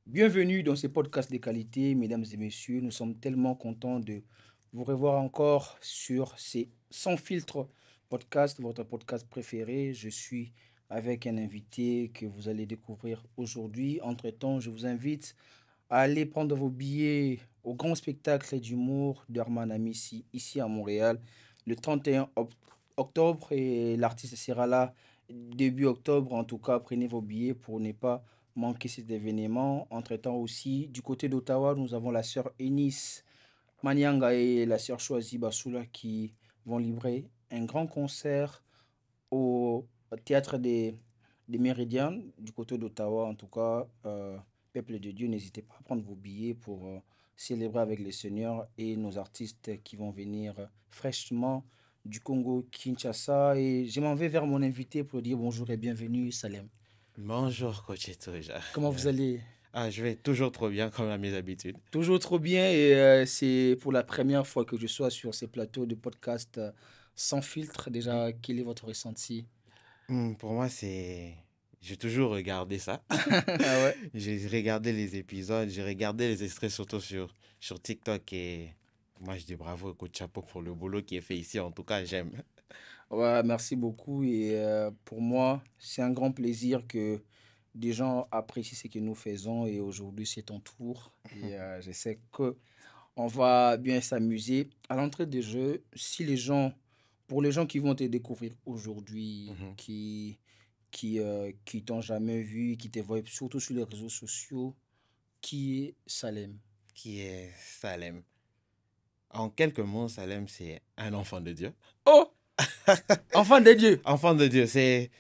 Bienvenue dans ce podcast de qualité, mesdames et messieurs. Nous sommes tellement contents de vous revoir encore sur ces Sans filtre podcast, votre podcast préféré. Je suis avec un invité que vous allez découvrir aujourd'hui. Entre-temps, je vous invite à aller prendre vos billets au grand spectacle d'humour d'Herman Amissi ici à Montréal le 31 octobre et l'artiste sera là début octobre. En tout cas, prenez vos billets pour ne pas manquer cet événement. Entre-temps aussi, du côté d'Ottawa, nous avons la sœur Eunice Manianga et la sœur Choisi Bassoula qui vont livrer un grand concert au théâtre des Méridiens du côté d'Ottawa. En tout cas, peuple de Dieu, n'hésitez pas à prendre vos billets pour célébrer avec les seigneurs et nos artistes qui vont venir fraîchement du Congo, Kinshasa. Et je m'en vais vers mon invité pour dire bonjour et bienvenue, Salem. Bonjour, coach Etouja. Comment vous allez? Je vais toujours trop bien comme à mes habitudes. Toujours trop bien et c'est pour la première fois que je sois sur ces plateaux de podcast sans filtre. Déjà, quel est votre ressenti? Pour moi, c'est... J'ai toujours regardé ça. Ah ouais. J'ai regardé les épisodes, j'ai regardé les extraits surtout sur TikTok et moi je dis bravo au coach Chapeau pour le boulot qui est fait ici. En tout cas, j'aime. Ouais, merci beaucoup. Et pour moi, c'est un grand plaisir que des gens apprécient ce que nous faisons. Et aujourd'hui, c'est ton tour. Et je sais que on va bien s'amuser. À l'entrée des jeux, si les gens, pour les gens qui vont te découvrir aujourd'hui, Mhm. qui t'ont jamais vu, qui te voient surtout sur les réseaux sociaux, qui est Salem? Qui est Salem. En quelques mots, Salem, c'est un enfant de Dieu. Oh, enfant de Dieu. Enfant de Dieu, c'est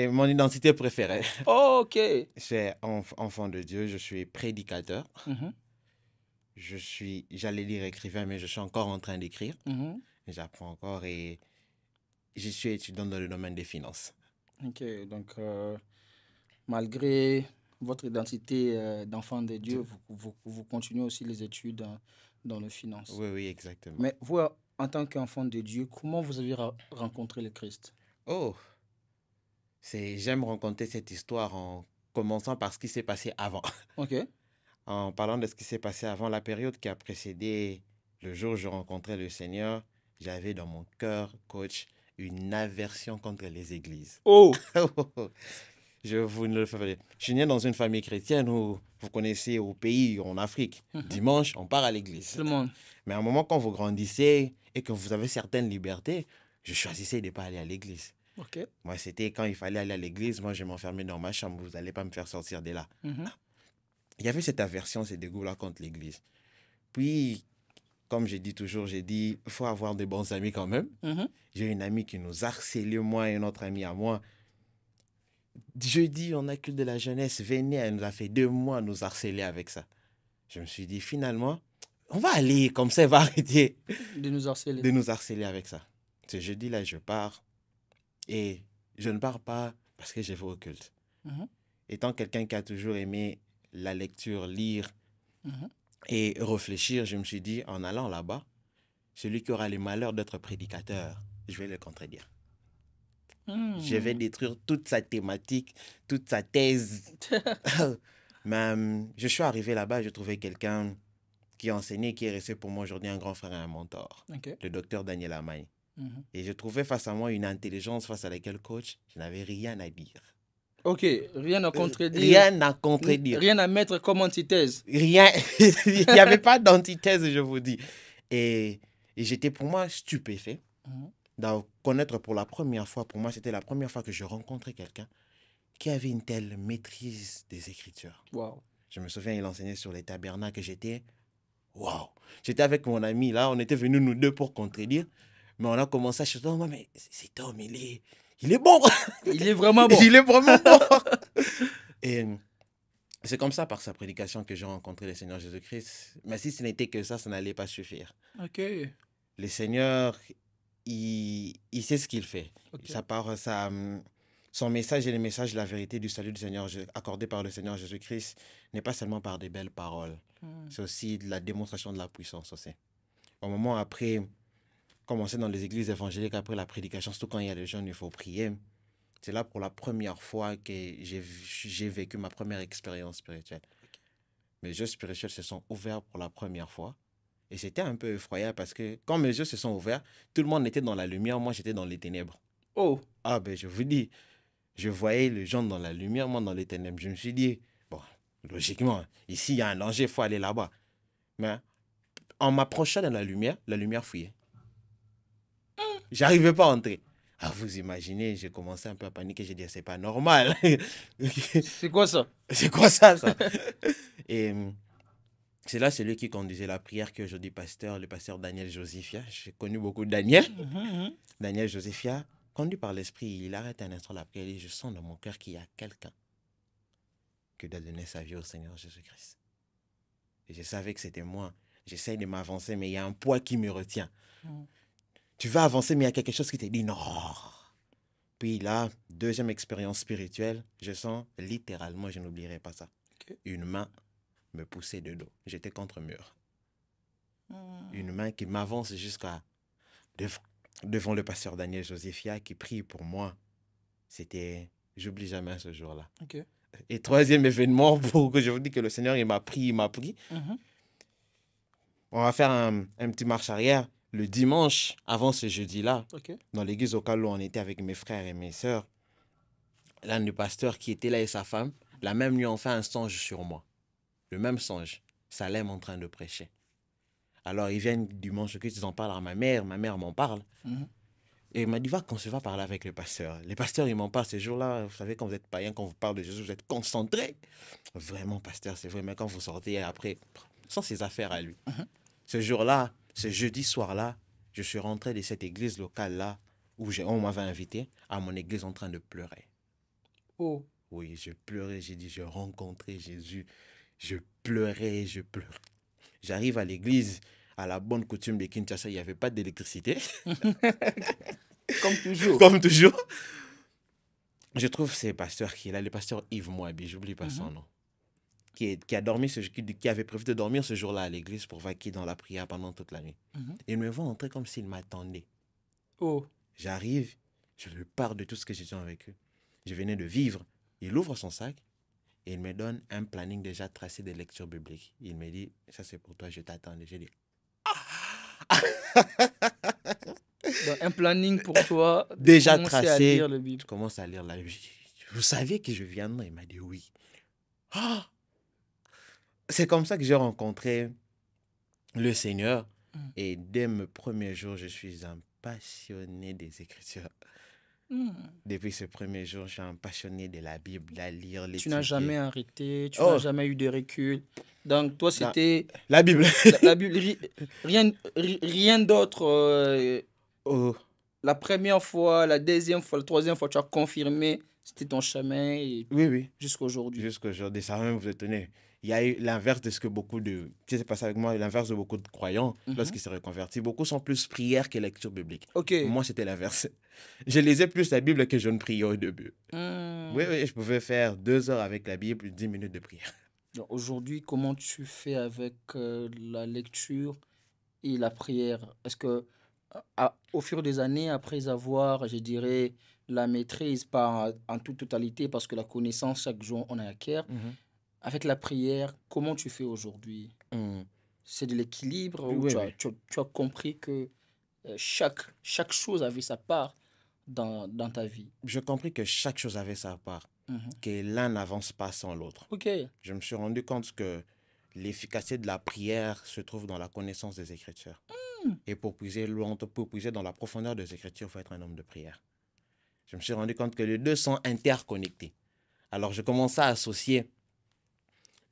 mon identité préférée. Oh, ok. Je suis enfant de Dieu, je suis prédicateur. Mhm, J'allais dire écrivain, mais je suis encore en train d'écrire. mhm. J'apprends encore et je suis étudiant dans le domaine des finances. Ok, donc malgré votre identité d'enfant de Dieu, Dieu. vous continuez aussi les études dans les finances. Oui, oui, exactement. Mais vous, en tant qu'enfant de Dieu, comment vous avez rencontré le Christ? Oh, j'aime raconter cette histoire en commençant par ce qui s'est passé avant. Ok. En parlant de ce qui s'est passé avant, la période qui a précédé le jour où je rencontrais le Seigneur, j'avais dans mon cœur, coach, une aversion contre les églises. Oh, Je vous ne le fais pas dire. Je suis né dans une famille chrétienne où, vous connaissez, au pays, en Afrique, mhm. dimanche, on part à l'église. Tout le monde. Mais à un moment, quand vous grandissez et que vous avez certaines libertés, je choisissais de ne pas aller à l'église. Ok. Moi, c'était quand il fallait aller à l'église, moi, je m'enfermais dans ma chambre, vous n'allez pas me faire sortir de là. Mhm, Il y avait cette aversion, ce dégoût-là contre l'église. Puis, comme j'ai dit toujours, j'ai dit, il faut avoir de bons amis quand même. mhm. J'ai une amie qui nous harcelait, moi et une autre amie à moi. Jeudi, on a culte de la jeunesse, venez, elle nous a fait 2 mois à nous harceler avec ça. Je me suis dit, finalement, on va aller, comme ça, elle va arrêter De nous harceler. de nous harceler avec ça. Ce jeudi-là, je pars et je ne pars pas parce que j'ai fait au culte. Mhm, Étant quelqu'un qui a toujours aimé la lecture, lire mhm. et réfléchir, je me suis dit, en allant là-bas, celui qui aura le malheur d'être prédicateur, je vais le contredire. Je vais Hmm. détruire toute sa thématique, toute sa thèse. Mais je suis arrivé là-bas, j'ai trouvé quelqu'un qui enseignait, qui est resté pour moi aujourd'hui un grand frère et un mentor, Ok. le docteur Daniel Amagne. Mhm. Et je trouvais face à moi une intelligence face à laquelle, coach, je n'avais rien à dire. Ok, rien à contredire, Rien à contredire. rien à mettre comme antithèse. Rien. Il n'y avait pas d'antithèse, je vous dis. Et, et j'étais pour moi stupéfait Mhm. d'en connaître pour la première fois. Pour moi, c'était la première fois que je rencontrais quelqu'un qui avait une telle maîtrise des Écritures. Wow. Je me souviens, il enseignait sur les tabernacles et j'étais, waouh. J'étais avec mon ami là, on était venus nous deux pour contredire, mais on a commencé à se dire, mais cet homme, il est bon. Il est vraiment bon. Il est vraiment bon. Et c'est comme ça, par sa prédication, que j'ai rencontré le Seigneur Jésus-Christ. Mais si ce n'était que ça n'allait pas suffire. Ok, Le Seigneur, il sait ce qu'il fait. ok. Son message est le message de la vérité du salut du Seigneur accordé par le Seigneur Jésus-Christ n'est pas seulement par des belles paroles, Hmm. c'est aussi de la démonstration de la puissance aussi. Au moment après, commencer dans les églises évangéliques, après la prédication, surtout quand il y a les jeunes, il faut prier. C'est là pour la première fois que j'ai vécu ma première expérience spirituelle. mes yeux spirituels se sont ouverts pour la première fois. Et c'était un peu effroyable parce que quand mes yeux se sont ouverts, tout le monde était dans la lumière, moi j'étais dans les ténèbres. Oh, Ah ben je vous dis, je voyais les gens dans la lumière, moi dans les ténèbres. Je me suis dit, bon, logiquement, ici il y a un danger, il faut aller là-bas. Mais en m'approchant de la lumière fuyait. J'arrivais pas à entrer. Ah, vous imaginez, j'ai commencé un peu à paniquer, j'ai dit, c'est pas normal. c'est quoi ça? C'est quoi ça? Et c'est là celui qui conduisait la prière que je dis pasteur, le pasteur Daniel Josephia. J'ai connu beaucoup de Daniel. Mhm. Daniel Josephia, conduit par l'esprit, il arrête un instant la prière et dit, je sens dans mon cœur qu'il y a quelqu'un qui doit donner sa vie au Seigneur Jésus-Christ. Et je savais que c'était moi. J'essaye de m'avancer, mais il y a un poids qui me retient. Mhm. Tu vas avancer, mais il y a quelque chose qui te dit non. Puis là, deuxième expérience spirituelle, je sens littéralement, je n'oublierai pas ça. Ok. Une main me poussait de dos. J'étais contre mur. Mhm. Une main qui m'avance jusqu'à devant le pasteur Daniel Josephia qui prie pour moi. C'était, j'oublie jamais ce jour-là. Ok. Et troisième événement, pour que je vous dise que le Seigneur, il m'a pris. Mhm. On va faire un petit marche arrière. Le dimanche, avant ce jeudi-là, Ok. dans l'église au cas où on était avec mes frères et mes sœurs, l'un des pasteurs qui était là et sa femme, la même nuit, ont fait un songe sur moi. Le même songe. Salem en train de prêcher. Alors, ils viennent dimanche, ils en parlent à ma mère m'en parle. Mhm. Et il m'a dit, va, qu'on se va parler avec le pasteur. Les pasteurs, ils m'en parlent ces jours-là. Vous savez, quand vous êtes païen, quand vous parlez de Jésus, vous êtes concentré. Vraiment, pasteur, c'est vrai. Mais quand vous sortez après, sans ses affaires à lui. Mhm. Ce jour-là, ce jeudi soir-là, je suis rentré de cette église locale-là, où on m'avait invité, à mon église en train de pleurer. Oh. Oui, je pleurais, j'ai dit, j'ai rencontré Jésus. Je pleurais, je pleurais. J'arrive à l'église, à la bonne coutume de Kinshasa, il n'y avait pas d'électricité, Comme toujours. comme toujours. Je trouve c'est le pasteur qui est là, le pasteur Yves Moabi, j'oublie pas son Mhm. nom, qui a dormi qui avait prévu de dormir ce jour-là à l'église pour vaquer dans la prière pendant toute la nuit. Mhm. Il me voit entrer comme s'il m'attendait. Oh. J'arrive, je lui parle de tout ce que j'ai dit avec eux. Je venais de vivre. Il ouvre son sac et il me donne un planning déjà tracé de lecture biblique. Il me dit, ça c'est pour toi, je t'attendais. J'ai dit, Donc, un planning pour toi de déjà commencer à tracé, lire la Bible. je commence à lire la Bible. Vous saviez que je viendrais? Il m'a dit oui. Ah! C'est comme ça que j'ai rencontré le Seigneur. Mhm. Et dès mes premiers jours, je suis un passionné des Écritures. Mhm. Depuis ce premier jour, je suis un passionné de la Bible, la lire, Tu n'as jamais l'étudier. arrêté, tu n'as Oh, jamais eu de recul. Donc, toi, la, c'était la Bible. la Bible, rien, rien d'autre. Oh, La première fois, la deuxième fois, la troisième fois, tu as confirmé, c'était ton chemin et oui, oui. jusqu'à aujourd'hui. Jusqu'aujourd'hui, ça va même vous étonner. Il y a eu l'inverse de ce que beaucoup de... Tu sais, c'est passé avec moi, l'inverse de beaucoup de croyants Mhm. lorsqu'ils se reconvertissent. Beaucoup sont plus prières que lecture biblique. Ok. Moi, c'était l'inverse. Je lisais plus la Bible que je ne priais au début. Oui, Hmm. oui, je pouvais faire 2 heures avec la Bible, 10 minutes de prière. Donc, aujourd'hui, comment tu fais avec la lecture et la prière? Est-ce que, au fur des années, après avoir, je dirais, la maîtrise, pas en toute totalité, parce que la connaissance, chaque jour, on acquiert, Mhm. avec la prière, comment tu fais aujourd'hui? Mm. C'est de l'équilibre où Oui, oui. tu as compris que chaque chose avait sa part dans ta vie. J'ai compris que chaque chose avait sa part, Mhm. que l'un n'avance pas sans l'autre. Ok. Je me suis rendu compte que l'efficacité de la prière se trouve dans la connaissance des Écritures. Et pour puiser loin, pour puiser dans la profondeur des Écritures, il faut être un homme de prière. Je me suis rendu compte que les deux sont interconnectés. Alors je commençais à associer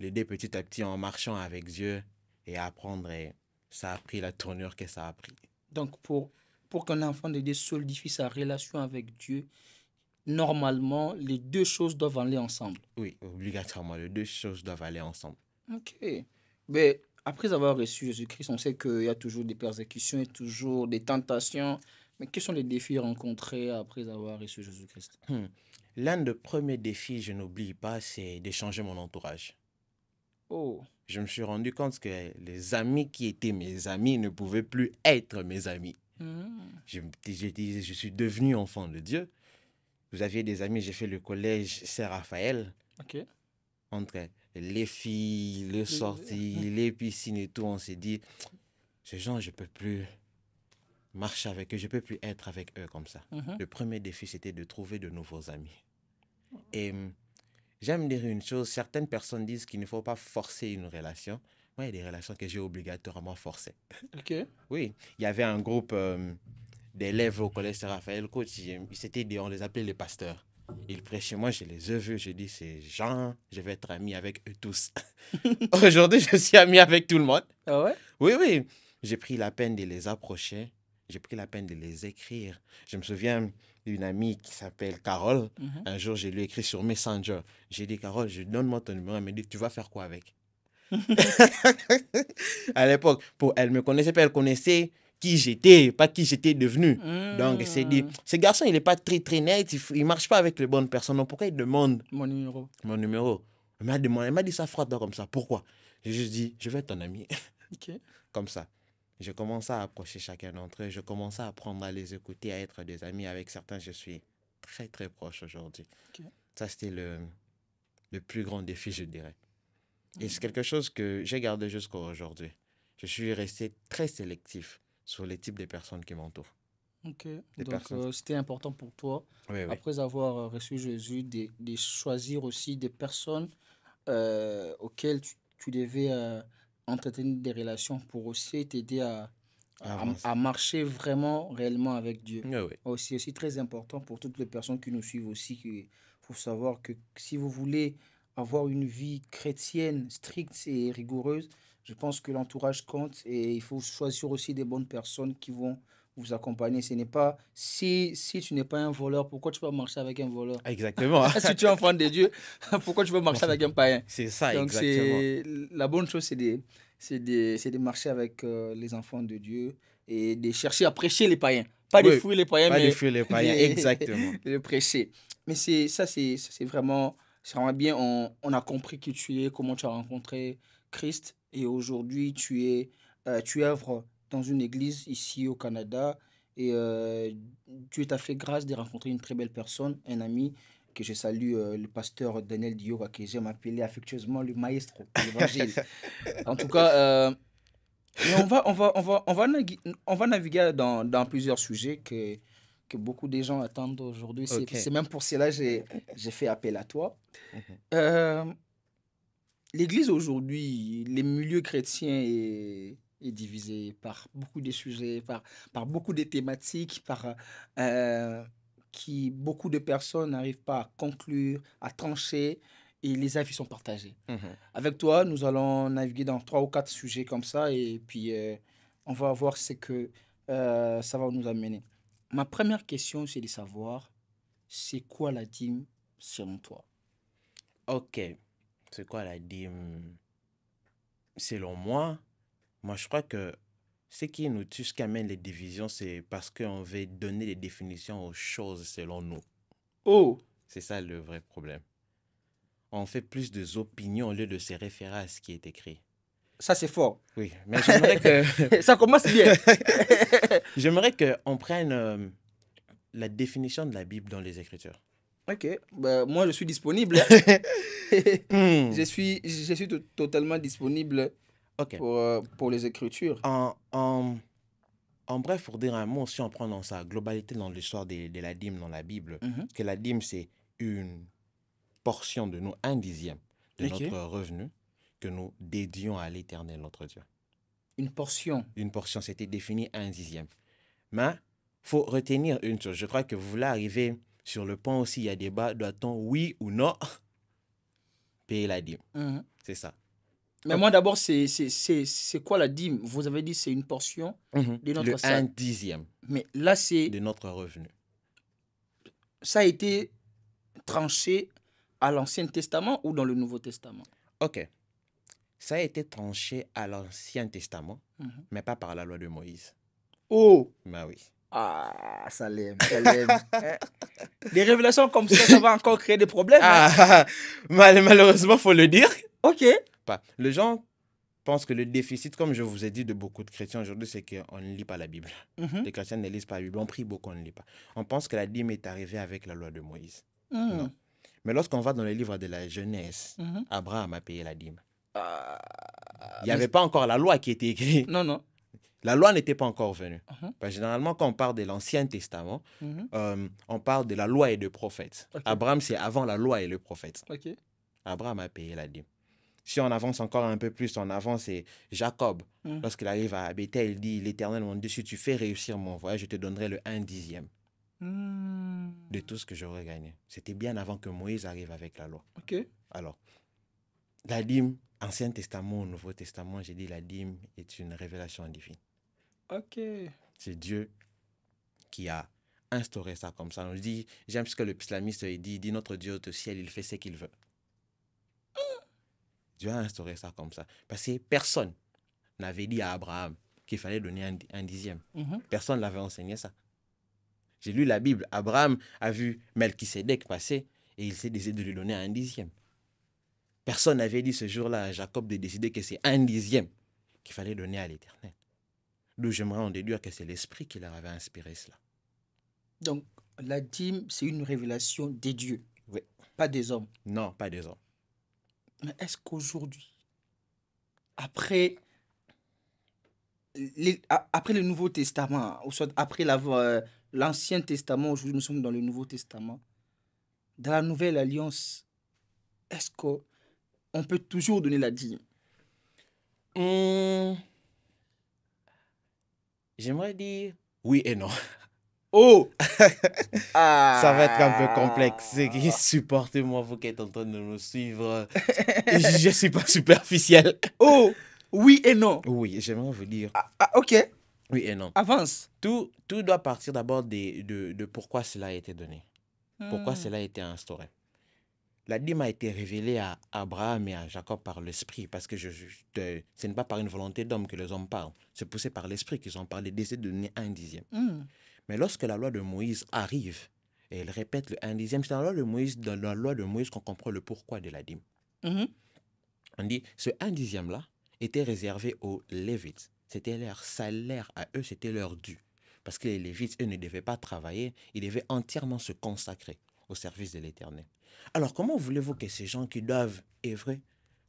les deux petit à petit en marchant avec Dieu et à apprendre. Et ça a pris la tournure que ça a pris. Donc, pour qu'un enfant de Dieu solidifie sa relation avec Dieu, normalement, les deux choses doivent aller ensemble. Oui, obligatoirement, les deux choses doivent aller ensemble. Ok. Mais après avoir reçu Jésus-Christ, on sait qu'il y a toujours des persécutions et toujours des tentations. Mais quels sont les défis rencontrés après avoir reçu Jésus-Christ? Hmm. L'un des premiers défis, je n'oublie pas, c'est de changer mon entourage. Oh. Je me suis rendu compte que les amis qui étaient mes amis ne pouvaient plus être mes amis. Mhm. Je suis devenu enfant de Dieu. Vous aviez des amis, j'ai fait le collège Saint-Raphaël Ok. entre les filles, les sorties, les piscines et tout, on s'est dit, ces gens, je ne peux plus marcher avec eux, je ne peux plus être avec eux comme ça. Le premier défi, c'était de trouver de nouveaux amis. Et j'aime dire une chose, certaines personnes disent qu'il ne faut pas forcer une relation. Moi, il y a des relations que j'ai obligatoirement forcées. Ok. Oui, il y avait un groupe d'élèves au collège Saint-Raphaël, coach, on les appelait les pasteurs. Ils prêchaient, moi je les ai vus, j'ai dit, ces gens, je vais être ami avec eux tous. Aujourd'hui, je suis ami avec tout le monde. Ah ouais? Oui, oui. J'ai pris la peine de les approcher. J'ai pris la peine de les écrire. Je me souviens d'une amie qui s'appelle Carole. Un jour, je lui ai écrit sur Messenger. J'ai dit, Carole, donne-moi ton numéro. Elle m'a dit, tu vas faire quoi avec? À l'époque, elle me connaissait pas, elle connaissait qui j'étais, pas qui j'étais devenu. Donc, elle s'est dit, ce garçon, il n'est pas très, très net, il marche pas avec les bonnes personnes. Donc, pourquoi il demande Mon numéro. mon numéro? Elle m'a dit ça froidement comme ça. Pourquoi? J'ai juste dit, je vais être ton ami. Ok. Comme ça. Je commence à approcher chacun d'entre eux. Je commence à apprendre à les écouter, à être des amis. Avec certains, je suis très, très proche aujourd'hui. Ok. Ça, c'était le plus grand défi, je dirais. Et c'est quelque chose que j'ai gardé jusqu'à aujourd'hui. Je suis resté très sélectif sur les types de personnes qui m'entourent. Ok. Des Donc, personnes. c'était important pour toi, Oui, oui. après avoir reçu Jésus, de choisir aussi des personnes auxquelles tu devais entretenir des relations pour aussi t'aider Avance. à marcher vraiment, réellement avec Dieu. Oui, oui. C'est aussi très important pour toutes les personnes qui nous suivent aussi. Il faut savoir que si vous voulez avoir une vie chrétienne stricte et rigoureuse, je pense que l'entourage compte et il faut choisir aussi des bonnes personnes qui vont vous accompagner. Ce n'est pas, si tu n'es pas un voleur, pourquoi tu vas marcher avec un voleur? Exactement. Si tu es enfant de Dieu, pourquoi tu veux marcher avec un païen? C'est ça, Donc, exactement. la bonne chose, c'est de marcher avec les enfants de Dieu et de chercher à prêcher les païens. Pas de Oui, fuir les païens, pas de mais fuir les païens, exactement. de les prêcher. Mais c'est vraiment bien. On a compris qui tu es, comment tu as rencontré Christ. Et aujourd'hui, tu œuvres dans une église ici au Canada. Et Dieu t'a fait grâce de rencontrer une très belle personne, un ami que je salue, le pasteur Daniel Dioga, que j'aime appeler affectueusement le maestro de l'évangile. En tout cas, mais on va naviguer dans plusieurs sujets que beaucoup de gens attendent aujourd'hui. Ok. C'est même pour cela que j'ai fait appel à toi. Mhm. Euh, L'Église aujourd'hui, les milieux chrétiens est divisé par beaucoup de sujets, par beaucoup de thématiques, euh, qui beaucoup de personnes n'arrivent pas à conclure, à trancher, et les avis sont partagés. Mhm. Avec toi, nous allons naviguer dans trois ou quatre sujets comme ça, et puis on va voir ce que ça va nous amener. Ma première question, c'est de savoir, c'est quoi la dîme selon toi? Ok. C'est quoi la dîme? Selon moi, je crois que ce qui nous tue, ce qui amène les divisions, c'est parce qu'on veut donner des définitions aux choses selon nous. Oh, C'est ça le vrai problème. On fait plus des opinions au lieu de se référer à ce qui est écrit. ça c'est fort. Oui, mais j'aimerais que Ça commence bien. j'aimerais qu'on prenne la définition de la Bible dans les Écritures. Ok, bah, moi je suis disponible. Hein. Hmm. Je suis totalement disponible Ok. pour les écritures. En bref, pour dire un mot, si on prend dans sa globalité dans l'histoire de la dîme dans la Bible, Mhm. que la dîme, c'est une portion de nous, un dixième de Ok. notre revenu que nous dédions à l'Éternel, notre Dieu. Une portion. Une portion, c'était défini un dixième. Mais il faut retenir une chose. Je crois que vous voulez arriver sur le point aussi, il y a débat, doit-on, oui ou non, payer la dîme? Mhm. C'est ça. Mais Ok. moi d'abord, c'est quoi la dîme? Vous avez dit c'est une portion de Le notre un sac. dixième Mais là, de notre revenu. ça a été tranché à l'Ancien Testament ou dans le Nouveau Testament? Ok. Ça a été tranché à l'Ancien Testament, Mhm. mais pas par la loi de Moïse. Oh! Bah oui. Ah, ça l'aime, ça l'aime. Hein? Des révélations comme ça va encore créer des problèmes. Hein? Ah, malheureusement, faut le dire. Ok. Pas. Les gens pensent que le déficit, comme je vous ai dit, de beaucoup de chrétiens aujourd'hui, c'est qu'on ne lit pas la Bible. Mhm. Les chrétiens ne lisent pas la Bible. On prie beaucoup, on ne lit pas. On pense que la dîme est arrivée avec la loi de Moïse. Mhm. Non. Mais lorsqu'on va dans le livre de la Genèse, Mhm. Abraham a payé la dîme. Ah, Il n'y avait pas encore la loi qui était écrite. Non, non. La loi n'était pas encore venue. Mhm. Parce que généralement, quand on parle de l'Ancien Testament, Mhm. on parle de la loi et des prophètes. Ok. Abraham, c'est avant la loi et le prophète. Ok. Abraham a payé la dîme. Si on avance encore un peu plus, on avance, c'est Jacob. Mhm. Lorsqu'il arrive à Bethel, il dit, l'Éternel, mon Dieu, si tu fais réussir mon voyage, je te donnerai le 1/10 de tout ce que j'aurais gagné. C'était bien avant que Moïse arrive avec la loi. Ok. Alors, la dîme, Ancien Testament, Nouveau Testament, j'ai dit la dîme est une révélation divine. Ok. C'est Dieu qui a instauré ça comme ça. On dit, j'aime ce que le islamiste dit notre Dieu au ciel, il fait ce qu'il veut. Dieu a instauré ça comme ça. Parce que personne n'avait dit à Abraham qu'il fallait donner un dixième. Mhm. Personne ne l'avait enseigné ça. J'ai lu la Bible. Abraham a vu Melchisédek passer et il s'est décidé de lui donner un dixième. Personne n'avait dit ce jour-là à Jacob de décider que c'est un dixième qu'il fallait donner à l'Éternel. D'où j'aimerais en déduire que c'est l'Esprit qui leur avait inspiré cela. Donc, la dîme, c'est une révélation des dieux, Oui. pas des hommes. Non, pas des hommes. Mais est-ce qu'aujourd'hui, après après le Nouveau Testament, ou soit après l'Ancien Testament, aujourd'hui nous sommes dans le Nouveau Testament, dans la Nouvelle Alliance, est-ce qu'on peut toujours donner la dîme? J'aimerais dire oui et non. Oh! Ça va être un peu complexe. Ah! Supportez-moi, vous qui êtes en train de nous suivre. Je ne suis pas superficiel. Oh! Oui et non. Oui, j'aimerais vous dire Ok, oui et non. avance. Tout doit partir d'abord de pourquoi cela a été donné. Pourquoi cela a été instauré. La dîme a été révélée à Abraham et à Jacob par l'Esprit, parce que ce n'est pas par une volonté d'homme que les hommes parlent. C'est poussé par l'Esprit qu'ils ont parlé, d'essayer de donner un dixième. Mais lorsque la loi de Moïse arrive, et elle répète le 1/10, c'est dans la loi de Moïse qu'on comprend le pourquoi de la dîme. On dit, ce 1/10 là était réservé aux Lévites. C'était leur salaire à eux, c'était leur dû. Parce que les Lévites, eux, ne devaient pas travailler, ils devaient entièrement se consacrer au service de l'Éternel. Alors, comment voulez-vous que ces gens qui doivent œuvrer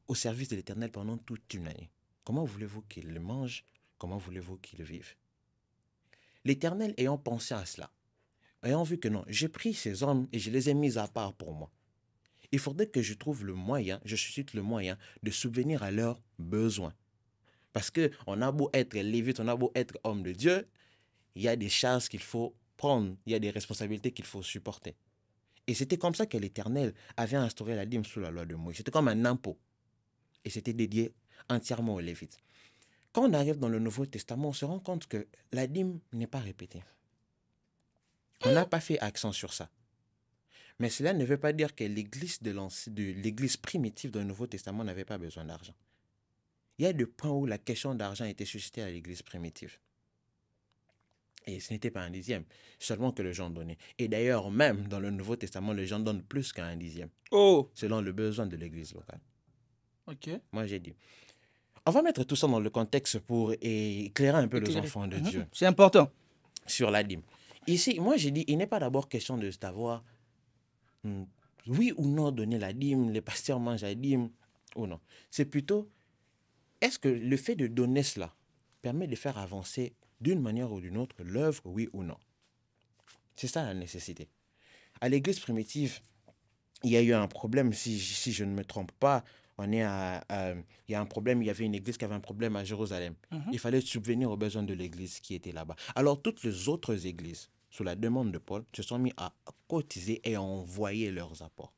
au service de l'Éternel pendant toute une année, comment voulez-vous qu'ils mangent? Comment voulez-vous qu'ils vivent? L'Éternel ayant pensé à cela, ayant vu que non, j'ai pris ces hommes et je les ai mis à part pour moi. Il faudrait que je trouve le moyen, je suscite le moyen de subvenir à leurs besoins. Parce qu'on a beau être lévite, on a beau être homme de Dieu, il y a des charges qu'il faut prendre, il y a des responsabilités qu'il faut supporter. Et c'était comme ça que l'Éternel avait instauré la dîme sous la loi de Moïse. C'était comme un impôt. Et c'était dédié entièrement aux Lévites. Quand on arrive dans le Nouveau Testament, on se rend compte que la dîme n'est pas répétée. On n'a pas fait accent sur ça. Mais cela ne veut pas dire que l'église l'église primitive dans le Nouveau Testament n'avait pas besoin d'argent. Il y a des points où la question d'argent a été suscitée à l'église primitive. Et ce n'était pas un dixième, seulement que les gens donnaient. Et d'ailleurs, même dans le Nouveau Testament, les gens donnent plus qu'un dixième. Oh! Selon le besoin de l'église locale. Ok. Moi, j'ai dit. On va mettre tout ça dans le contexte pour éclairer un peu les enfants de Dieu C'est important. sur la dîme. Ici, moi, j'ai dit, il n'est pas d'abord question de savoir oui ou non donner la dîme, les pasteurs mangent la dîme ou non. C'est plutôt, est-ce que le fait de donner cela permet de faire avancer d'une manière ou d'une autre l'œuvre, oui ou non? C'est ça la nécessité. À l'église primitive, il y a eu un problème, si je ne me trompe pas, il y a un problème, il y avait une église qui avait un problème à Jérusalem. Il fallait subvenir aux besoins de l'église qui était là-bas. Alors toutes les autres églises, sous la demande de Paul, se sont mis à cotiser et à envoyer leurs apports.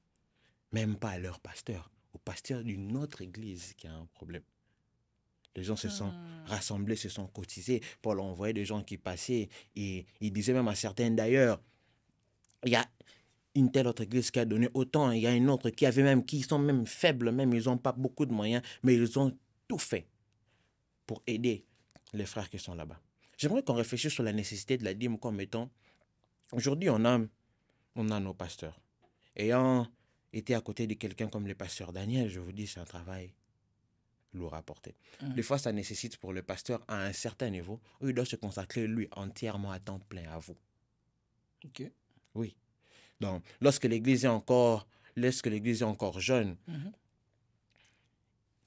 Même pas à leur pasteur, au pasteur d'une autre église qui a un problème. Les gens se sont rassemblés, se sont cotisés. Paul a envoyé des gens qui passaient et il disait même à certains d'ailleurs, il y a une telle autre église qui a donné autant, il y a une autre qui sont même faibles, même ils n'ont pas beaucoup de moyens, mais ils ont tout fait pour aider les frères qui sont là-bas. J'aimerais qu'on réfléchisse sur la nécessité de la dîme comme étant, aujourd'hui on a nos pasteurs. Ayant été à côté de quelqu'un comme le pasteur Daniel, je vous dis, c'est un travail lourd à porter. Des fois, ça nécessite pour le pasteur à un certain niveau, où il doit se consacrer lui entièrement à temps plein à vous. Ok. Oui. Donc, lorsque l'église est encore lorsque l'église est encore jeune, Mhm.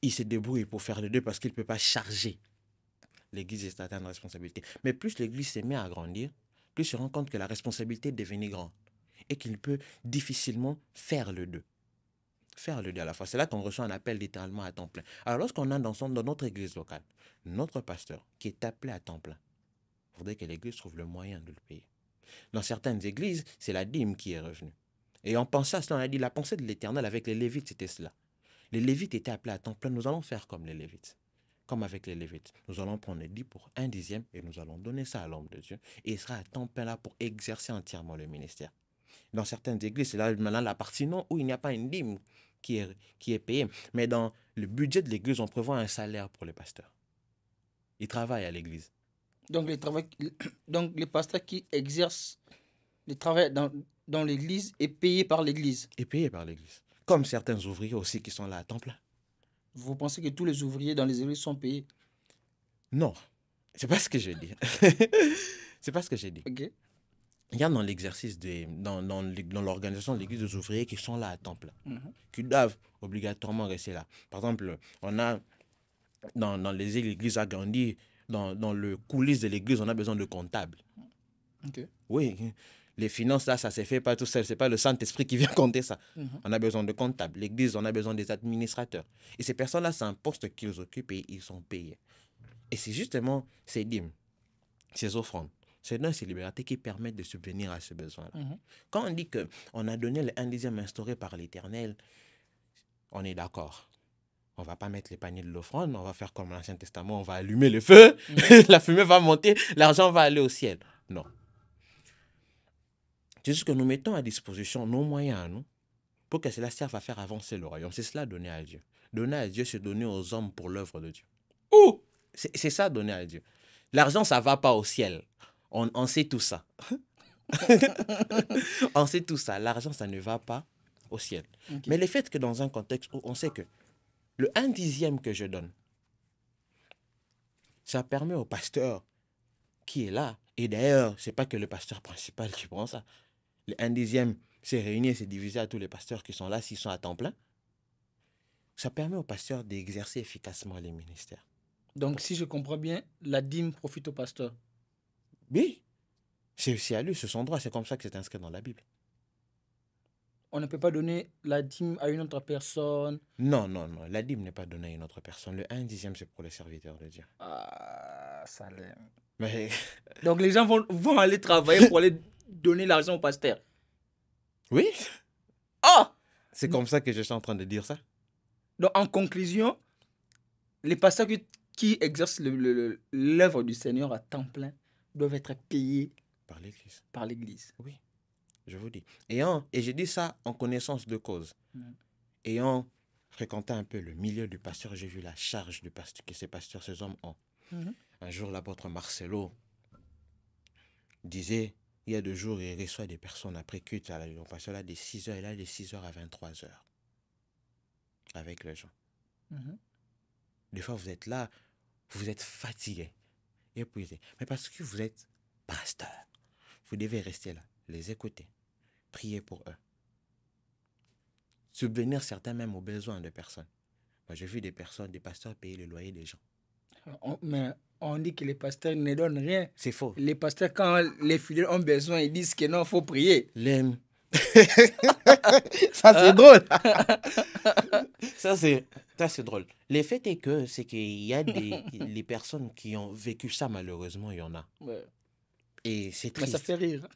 il se débrouille pour faire les deux parce qu'il ne peut pas charger l'église de certaines responsabilités. Mais plus l'église s'est mise à grandir, plus il se rend compte que la responsabilité est devenue grande et qu'il peut difficilement faire le deux. Faire le deux à la fois. C'est là qu'on reçoit un appel littéralement à temps plein. Alors lorsqu'on a dans notre église locale, notre pasteur qui est appelé à temps plein, il faudrait que l'église trouve le moyen de le payer. Dans certaines églises, c'est la dîme qui est revenue. Et on pensait à cela, on a dit la pensée de l'Éternel avec les Lévites, c'était cela. Les Lévites étaient appelés à temps plein, nous allons faire comme les Lévites. Comme avec les Lévites. Nous allons prendre les 10 pour un dixième et nous allons donner ça à l'homme de Dieu. Et il sera à temps plein là pour exercer entièrement le ministère. Dans certaines églises, c'est là maintenant la partie non où il n'y a pas une dîme qui est payée. Mais dans le budget de l'église, on prévoit un salaire pour les pasteurs. Ils travaillent à l'église. Donc, donc, les pasteurs qui exercent le travail dans l'église est payé par l'église. Et payés par l'église. Comme certains ouvriers aussi qui sont là à temps plein. Vous pensez que tous les ouvriers dans les églises sont payés? Non, c'est pas ce que je dis. C'est pas ce que j'ai dit. Ok. Il y a dans l'exercice, dans l'organisation de l'église des ouvriers qui sont là à temps plein, Mhm. qui doivent obligatoirement rester là. Par exemple, on a dans l'église agrandie, dans le coulisses de l'église, on a besoin de comptables. Ok. Oui, les finances, là, ça ne se fait pas tout seul. Ce n'est pas le Saint-Esprit qui vient compter ça. Mhm. On a besoin de comptables. L'église, on a besoin des administrateurs. Et ces personnes-là, c'est un poste qu'ils occupent et ils sont payés. Et c'est justement ces dîmes, ces offrandes, ces dons et ces libertés qui permettent de subvenir à ce besoin-là. Mhm. Quand on dit qu'on a donné le 1/10 instauré par l'Éternel, on est d'accord. On ne va pas mettre les paniers de l'offrande, on va faire comme l'Ancien Testament, on va allumer le feu, la fumée va monter, l'argent va aller au ciel. Non. C'est juste que nous mettons à disposition nos moyens à nous pour que cela serve à faire avancer le royaume. C'est cela donner à Dieu. Donner à Dieu, c'est donner aux hommes pour l'œuvre de Dieu. Ouh! C'est ça donner à Dieu. L'argent, ça ne va pas au ciel. On sait tout ça. On sait tout ça. L'argent, ça ne va pas au ciel. Ok. Mais le fait que dans un contexte où on sait que le 1/10 que je donne, ça permet au pasteur qui est là. Et d'ailleurs, ce n'est pas que le pasteur principal qui prend ça. Le 1/10 s'est réuni et s'est divisé à tous les pasteurs qui sont là, s'ils sont à temps plein. Ça permet aux pasteurs d'exercer efficacement les ministères. Donc, si je comprends bien, la dîme profite au pasteur. Oui, c'est à lui, c'est son droit. C'est comme ça que c'est inscrit dans la Bible. On ne peut pas donner la dîme à une autre personne. Non, non, non. La dîme n'est pas donnée à une autre personne. Le 1/10, c'est pour les serviteurs de Dieu. Ah, ça l'est. Mais Donc, les gens vont aller travailler pour aller donner l'argent au pasteur. oui, Oh! c'est comme ça que je suis en train de dire ça. Donc, en conclusion, les pasteurs qui exercent l'œuvre du Seigneur à temps plein doivent être payés Par l'Église. par l'Église. Oui, je vous dis. Et je dis ça en connaissance de cause. Mhm. Ayant fréquenté un peu le milieu du pasteur, j'ai vu la charge du pasteur, que ces pasteurs, ces hommes ont. Mhm. Un jour, l'apôtre Marcelo disait, il y a 2 jours, il reçoit des personnes après culte. Le pasteur là de 6h, il a de 6h à 23h avec les gens. Mhm. Des fois, vous êtes là, vous êtes fatigué, épuisé. Mais parce que vous êtes pasteur, vous devez rester là, les écouter, prier pour eux. Subvenir certains même aux besoins de personnes. Moi, j'ai vu des pasteurs payer le loyer des gens. Mais on dit que les pasteurs ne donnent rien. C'est faux. Les pasteurs, quand les fidèles ont besoin, ils disent que non, il faut prier. Ça, c'est drôle. Ça, c'est drôle. Le fait est que c'est qu'il y a les personnes qui ont vécu ça, malheureusement, il y en a. Ouais. Et c'est Mais triste. ça fait rire.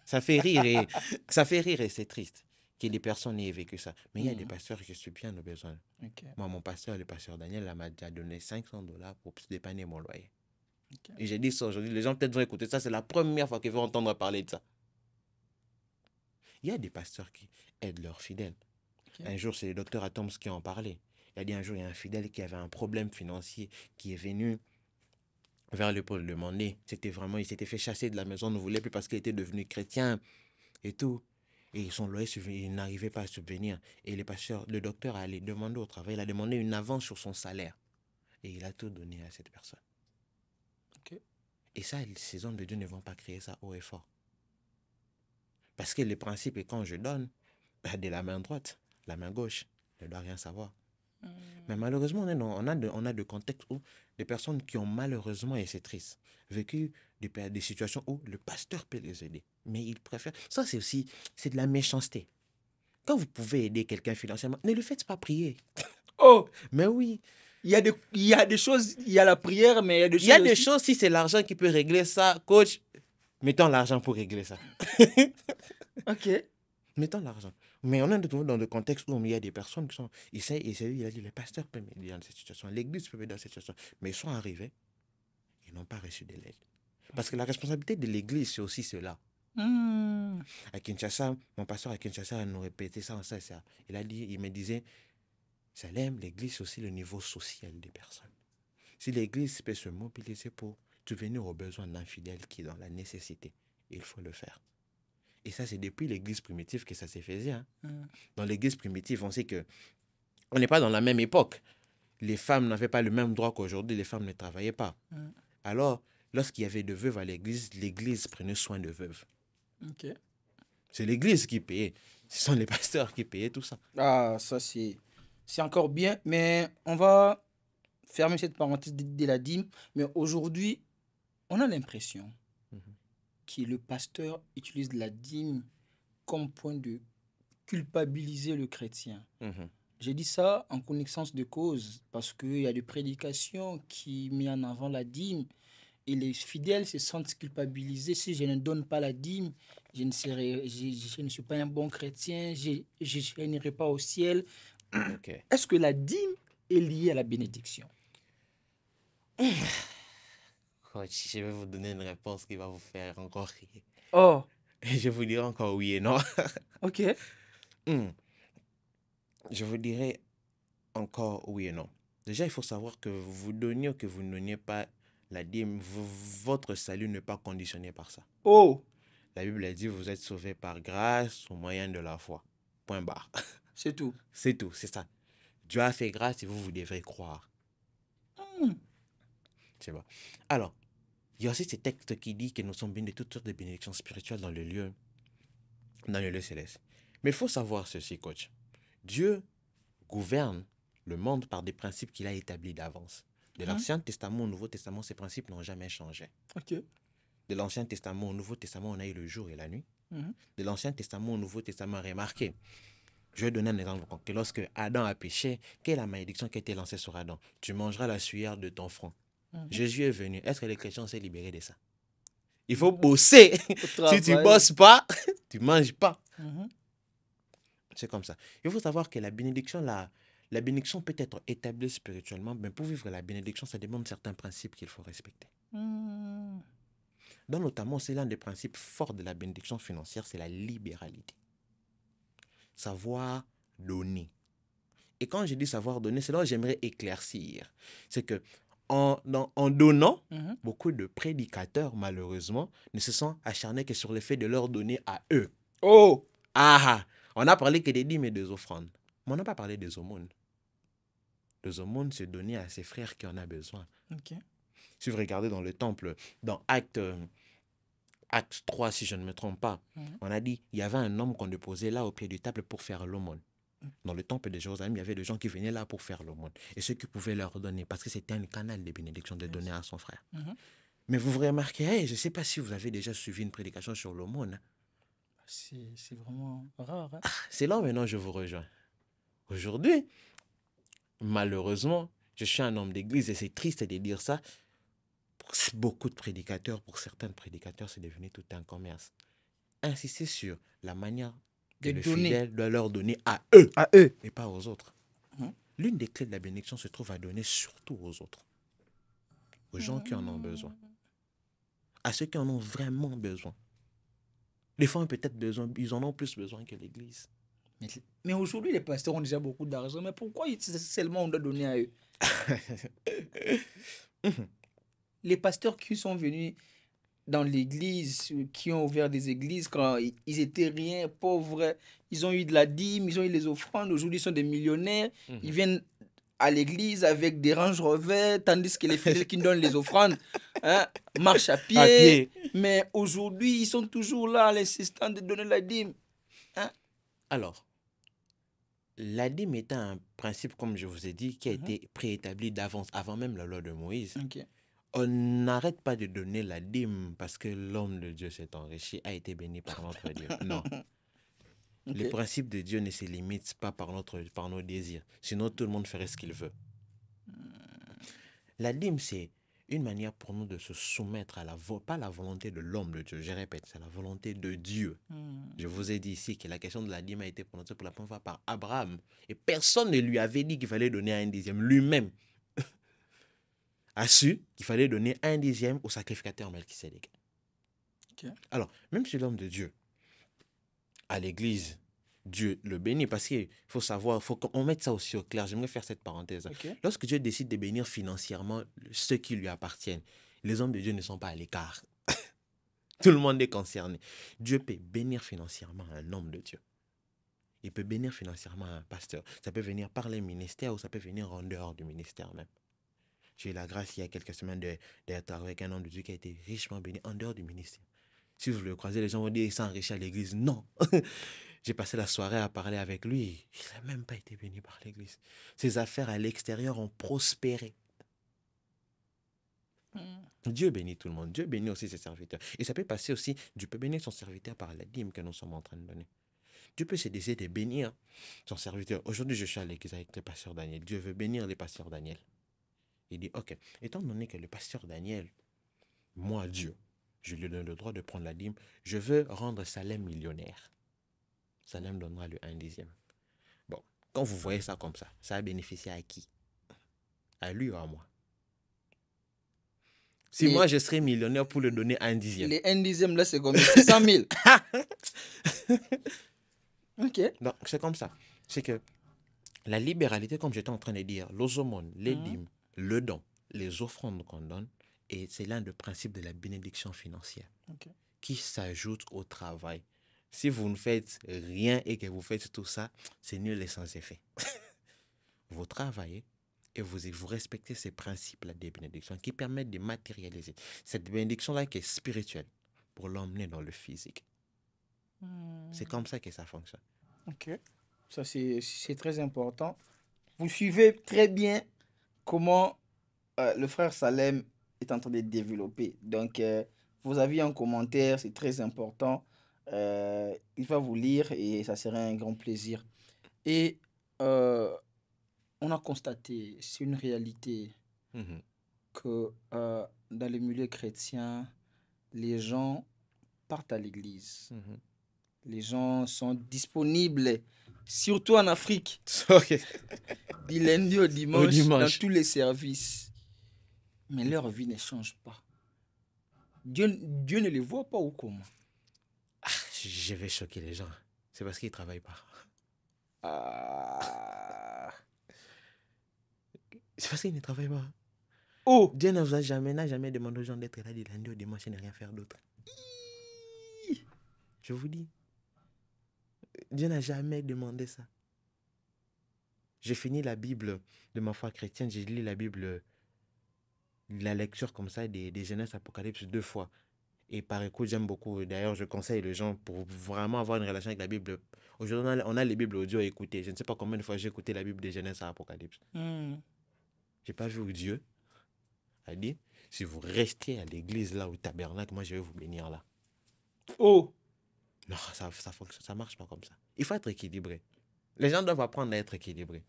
Ça fait rire et c'est triste que les personnes aient vécu ça. Mais il y a des pasteurs qui subviennent nos besoins. Okay. Moi, mon pasteur, le pasteur Daniel, m'a déjà donné $500 pour dépanner mon loyer. Okay. Et j'ai dit ça aujourd'hui. Les gens peut-être vont écouter ça. C'est la première fois qu'ils vont entendre parler de ça. Il y a des pasteurs qui aident leurs fidèles. Okay. Un jour, c'est le docteur Atoms qui en parlait. Il a dit un jour, il y a un fidèle qui avait un problème financier qui est venu vers lui pour le demander. C'était vraiment, il s'était fait chasser de la maison, ne voulait plus parce qu'il était devenu chrétien et tout. Et son loyer, il n'arrivait pas à subvenir. Et le docteur allait demander au travail, il a demandé une avance sur son salaire. Et il a tout donné à cette personne. Okay. Et ça, ces hommes de Dieu ne vont pas créer ça haut et fort. Parce que le principe est quand je donne, de la main droite, la main gauche ne doit rien savoir. Mais malheureusement, on a de contextes où des personnes qui ont malheureusement, et c'est triste, vécu des situations où le pasteur peut les aider. Mais il préfère... Ça, c'est de la méchanceté. Quand vous pouvez aider quelqu'un financièrement, ne le faites pas prier. Oh, Mais oui, il y a des choses, il y a la prière, mais il y a des il y a choses des aussi. choses, si c'est l'argent qui peut régler ça, coach, mettons l'argent pour régler ça. Ok. Mettons l'argent. Mais on est dans le contexte où il y a des personnes qui sont... Il a dit, le pasteur peut m'aider dans cette situation, l'église peut m'aider dans cette situation. Mais ils sont arrivés, ils n'ont pas reçu de l'aide. Parce que la responsabilité de l'église, c'est aussi cela. Hmm. À Kinshasa, mon pasteur à Kinshasa nous répétait ça. Il me disait, Salem, l'église, c'est aussi le niveau social des personnes. Si l'église peut se mobiliser pour subvenir aux besoins d'un fidèle qui est dans la nécessité, il faut le faire. Et ça, c'est depuis l'église primitive que ça s'est fait. Hein. Dans l'église primitive, on sait que on n'est pas dans la même époque. Les femmes n'avaient pas le même droit qu'aujourd'hui, les femmes ne travaillaient pas. Alors, lorsqu'il y avait de veuves à l'église, l'église prenait soin de veuves. Ok. C'est l'église qui payait. Ce sont les pasteurs qui payaient tout ça. Ah, ça c'est encore bien, mais on va fermer cette parenthèse de la dîme. Mais aujourd'hui, on a l'impression que le pasteur utilise la dîme comme point de culpabiliser le chrétien. J'ai dit ça en connaissance de cause parce qu'il y a des prédications qui mettent en avant la dîme et les fidèles se sentent culpabilisés. Si je ne donne pas la dîme, je ne suis pas un bon chrétien, je n'irai pas au ciel. Ok. Est-ce que la dîme est liée à la bénédiction? Coach, je vais vous donner une réponse qui va vous faire encore rire. Oh, Et je vous dirai encore oui et non. ok. Je vous dirai encore oui et non. Déjà, il faut savoir que vous donniez ou que vous ne donniez pas la dîme, votre salut n'est pas conditionné par ça. Oh, La Bible a dit, vous êtes sauvés par grâce au moyen de la foi. Point barre. c'est tout. C'est tout, c'est ça. Dieu a fait grâce et vous devrez croire. C'est bon. Alors, il y a aussi ce texte qui dit que nous sommes bénis de toutes sortes de bénédictions spirituelles dans le lieu céleste. Mais il faut savoir ceci, coach. Dieu gouverne le monde par des principes qu'il a établis d'avance. De l'Ancien Testament au Nouveau Testament, ces principes n'ont jamais changé. Ok. De l'Ancien Testament au Nouveau Testament, on a eu le jour et la nuit. De l'Ancien Testament au Nouveau Testament, remarquez. Je vais donner un exemple. Que lorsque Adam a péché, quelle est la malédiction qui a été lancée sur Adam? Tu mangeras la sueur de ton front. Jésus est venu. Est-ce que les chrétiens s'est libérés de ça? Il faut bosser. Si tu ne bosses pas, tu ne manges pas. C'est comme ça. Il faut savoir que la bénédiction peut être établie spirituellement, mais pour vivre la bénédiction, ça demande certains principes qu'il faut respecter. Donc, notamment, c'est l'un des principes forts de la bénédiction financière, c'est la libéralité. Savoir donner. Et quand je dis savoir donner, c'est là où j'aimerais éclaircir. C'est que en donnant, beaucoup de prédicateurs, malheureusement, ne se sont acharnés que sur le fait de leur donner à eux. Oh! On a parlé que des dîmes et des offrandes. Mais on n'a pas parlé des aumônes. Les aumônes, c'est donner à ses frères qui en ont besoin. Ok. Si vous regardez dans le temple, dans Acte 3, si je ne me trompe pas, on a dit il y avait un homme qu'on déposait là au pied du temple pour faire l'aumône. Dans le temple de Jérusalem, il y avait des gens qui venaient là pour faire l'aumône. Et ceux qui pouvaient leur donner, parce que c'était un canal de bénédiction de donner à son frère. Mais vous remarquez, je ne sais pas si vous avez déjà suivi une prédication sur l'aumône. C'est vraiment rare. Hein? C'est là maintenant je vous rejoins. Aujourd'hui, malheureusement, je suis un homme d'église et c'est triste de dire ça. Pour beaucoup de prédicateurs, pour certains prédicateurs, c'est devenu tout un commerce. Insister sur la manière que le fidèle doit leur donner à eux et pas aux autres. L'une des clés de la bénédiction se trouve à donner surtout aux autres, aux gens qui en ont besoin, à ceux qui en ont vraiment besoin. Les femmes ont peut-être besoin, ils en ont plus besoin que l'Église. Mais aujourd'hui, les pasteurs ont déjà beaucoup d'argent. Mais pourquoi seulement on doit donner à eux? Les pasteurs qui sont venus dans l'église, qui ont ouvert des églises quand ils étaient rien, pauvres, ils ont eu de la dîme, ils ont eu les offrandes, aujourd'hui ils sont des millionnaires, ils viennent à l'église avec des Range Rover, tandis que les fidèles qui nous donnent les offrandes marchent à pied. Mais aujourd'hui, ils sont toujours là à l'insistant de donner la dîme. Alors, La dîme est un principe, comme je vous ai dit, qui a Mhm. été préétabli d'avance, avant même la loi de Moïse. Ok. On n'arrête pas de donner la dîme parce que l'homme de Dieu s'est enrichi, a été béni par notre Dieu. Non. Ok. Les principes de Dieu ne se limitent pas par nos désirs. Sinon, tout le monde ferait ce qu'il veut. La dîme, c'est une manière pour nous de se soumettre à pas la volonté de l'homme de Dieu, je répète, c'est la volonté de Dieu. Je vous ai dit ici que la question de la dîme a été prononcée pour la première fois par Abraham. Et personne ne lui avait dit qu'il fallait donner un dixième. Lui-même a su qu'il fallait donner un dixième au sacrificateur Melchisédek. Ok. Alors, même si l'homme de Dieu, à l'église, Dieu le bénit, parce qu'il faut savoir, il faut qu'on mette ça aussi au clair. J'aimerais faire cette parenthèse. Ok. Lorsque Dieu décide de bénir financièrement ceux qui lui appartiennent, les hommes de Dieu ne sont pas à l'écart. Tout le monde est concerné. Dieu peut bénir financièrement un homme de Dieu. Il peut bénir financièrement un pasteur. Ça peut venir par les ministères ou ça peut venir en dehors du ministère même. J'ai eu la grâce il y a quelques semaines d'être avec un homme de Dieu qui a été richement béni en dehors du ministère. Si vous le croisez, les gens vont dire qu'il s'est enrichi à l'église. Non. J'ai passé la soirée à parler avec lui. Il n'a même pas été béni par l'église. Ses affaires à l'extérieur ont prospéré. Dieu bénit tout le monde. Dieu bénit aussi ses serviteurs. Et ça peut passer aussi, Dieu peut bénir son serviteur par la dîme que nous sommes en train de donner. Dieu peut se décider de bénir son serviteur. Aujourd'hui, je suis à l'église avec le pasteur Daniel. Dieu veut bénir les pasteurs Daniel. Il dit, ok, étant donné que le pasteur Daniel, moi, Dieu, je lui donne le droit de prendre la dîme, je veux rendre Salem millionnaire. Salem donnera le 1/10. Bon, quand vous voyez ça comme ça a bénéficié à qui? À lui ou à moi? Si moi je serais millionnaire pour le donner 1/10. Les 1/10 là, c'est combien? 600 000. Ok. Donc, c'est comme ça. C'est que la libéralité, comme j'étais en train de dire, l'osomone, les dîmes, le don, les offrandes qu'on donne, et c'est l'un des principes de la bénédiction financière qui s'ajoute au travail. Si vous ne faites rien et que vous faites tout ça, c'est nul et sans effet. Vous travaillez et vous respectez ces principes-là des bénédictions qui permettent de matérialiser cette bénédiction-là qui est spirituelle pour l'emmener dans le physique. C'est comme ça que ça fonctionne. Ok. Ça, c'est très important. Vous suivez très bien comment le frère Salem est en train de développer. Donc, vos avis en commentaire, c'est très important. Il va vous lire et ça serait un grand plaisir. Et on a constaté, c'est une réalité, que dans le milieu chrétien, les gens partent à l'église. Les gens sont disponibles, surtout en Afrique, du lundi au dimanche, dans tous les services. Mais leur vie ne change pas. Dieu ne les voit pas ou comment? Je vais choquer les gens. C'est parce qu'ils ne travaillent pas. C'est parce qu'ils ne travaillent pas. Oh! Dieu n'a jamais demandé aux gens d'être là du lundi au dimanche et ne rien faire d'autre. Je vous dis. Dieu n'a jamais demandé ça. J'ai fini la Bible de ma foi chrétienne. J'ai lu la Bible, la lecture comme ça des Genèse Apocalypse 2 fois. Et par écoute, j'aime beaucoup. D'ailleurs, je conseille les gens pour vraiment avoir une relation avec la Bible. Aujourd'hui, on a les Bibles audio à écouter. Je ne sais pas combien de fois j'ai écouté la Bible des Genèse à Apocalypse. Je n'ai pas vu où Dieu a dit, si vous restez à l'église là, au tabernacle, moi je vais vous bénir là. Oh! Non, ça marche pas comme ça. Il faut être équilibré. Les gens doivent apprendre à être équilibrés.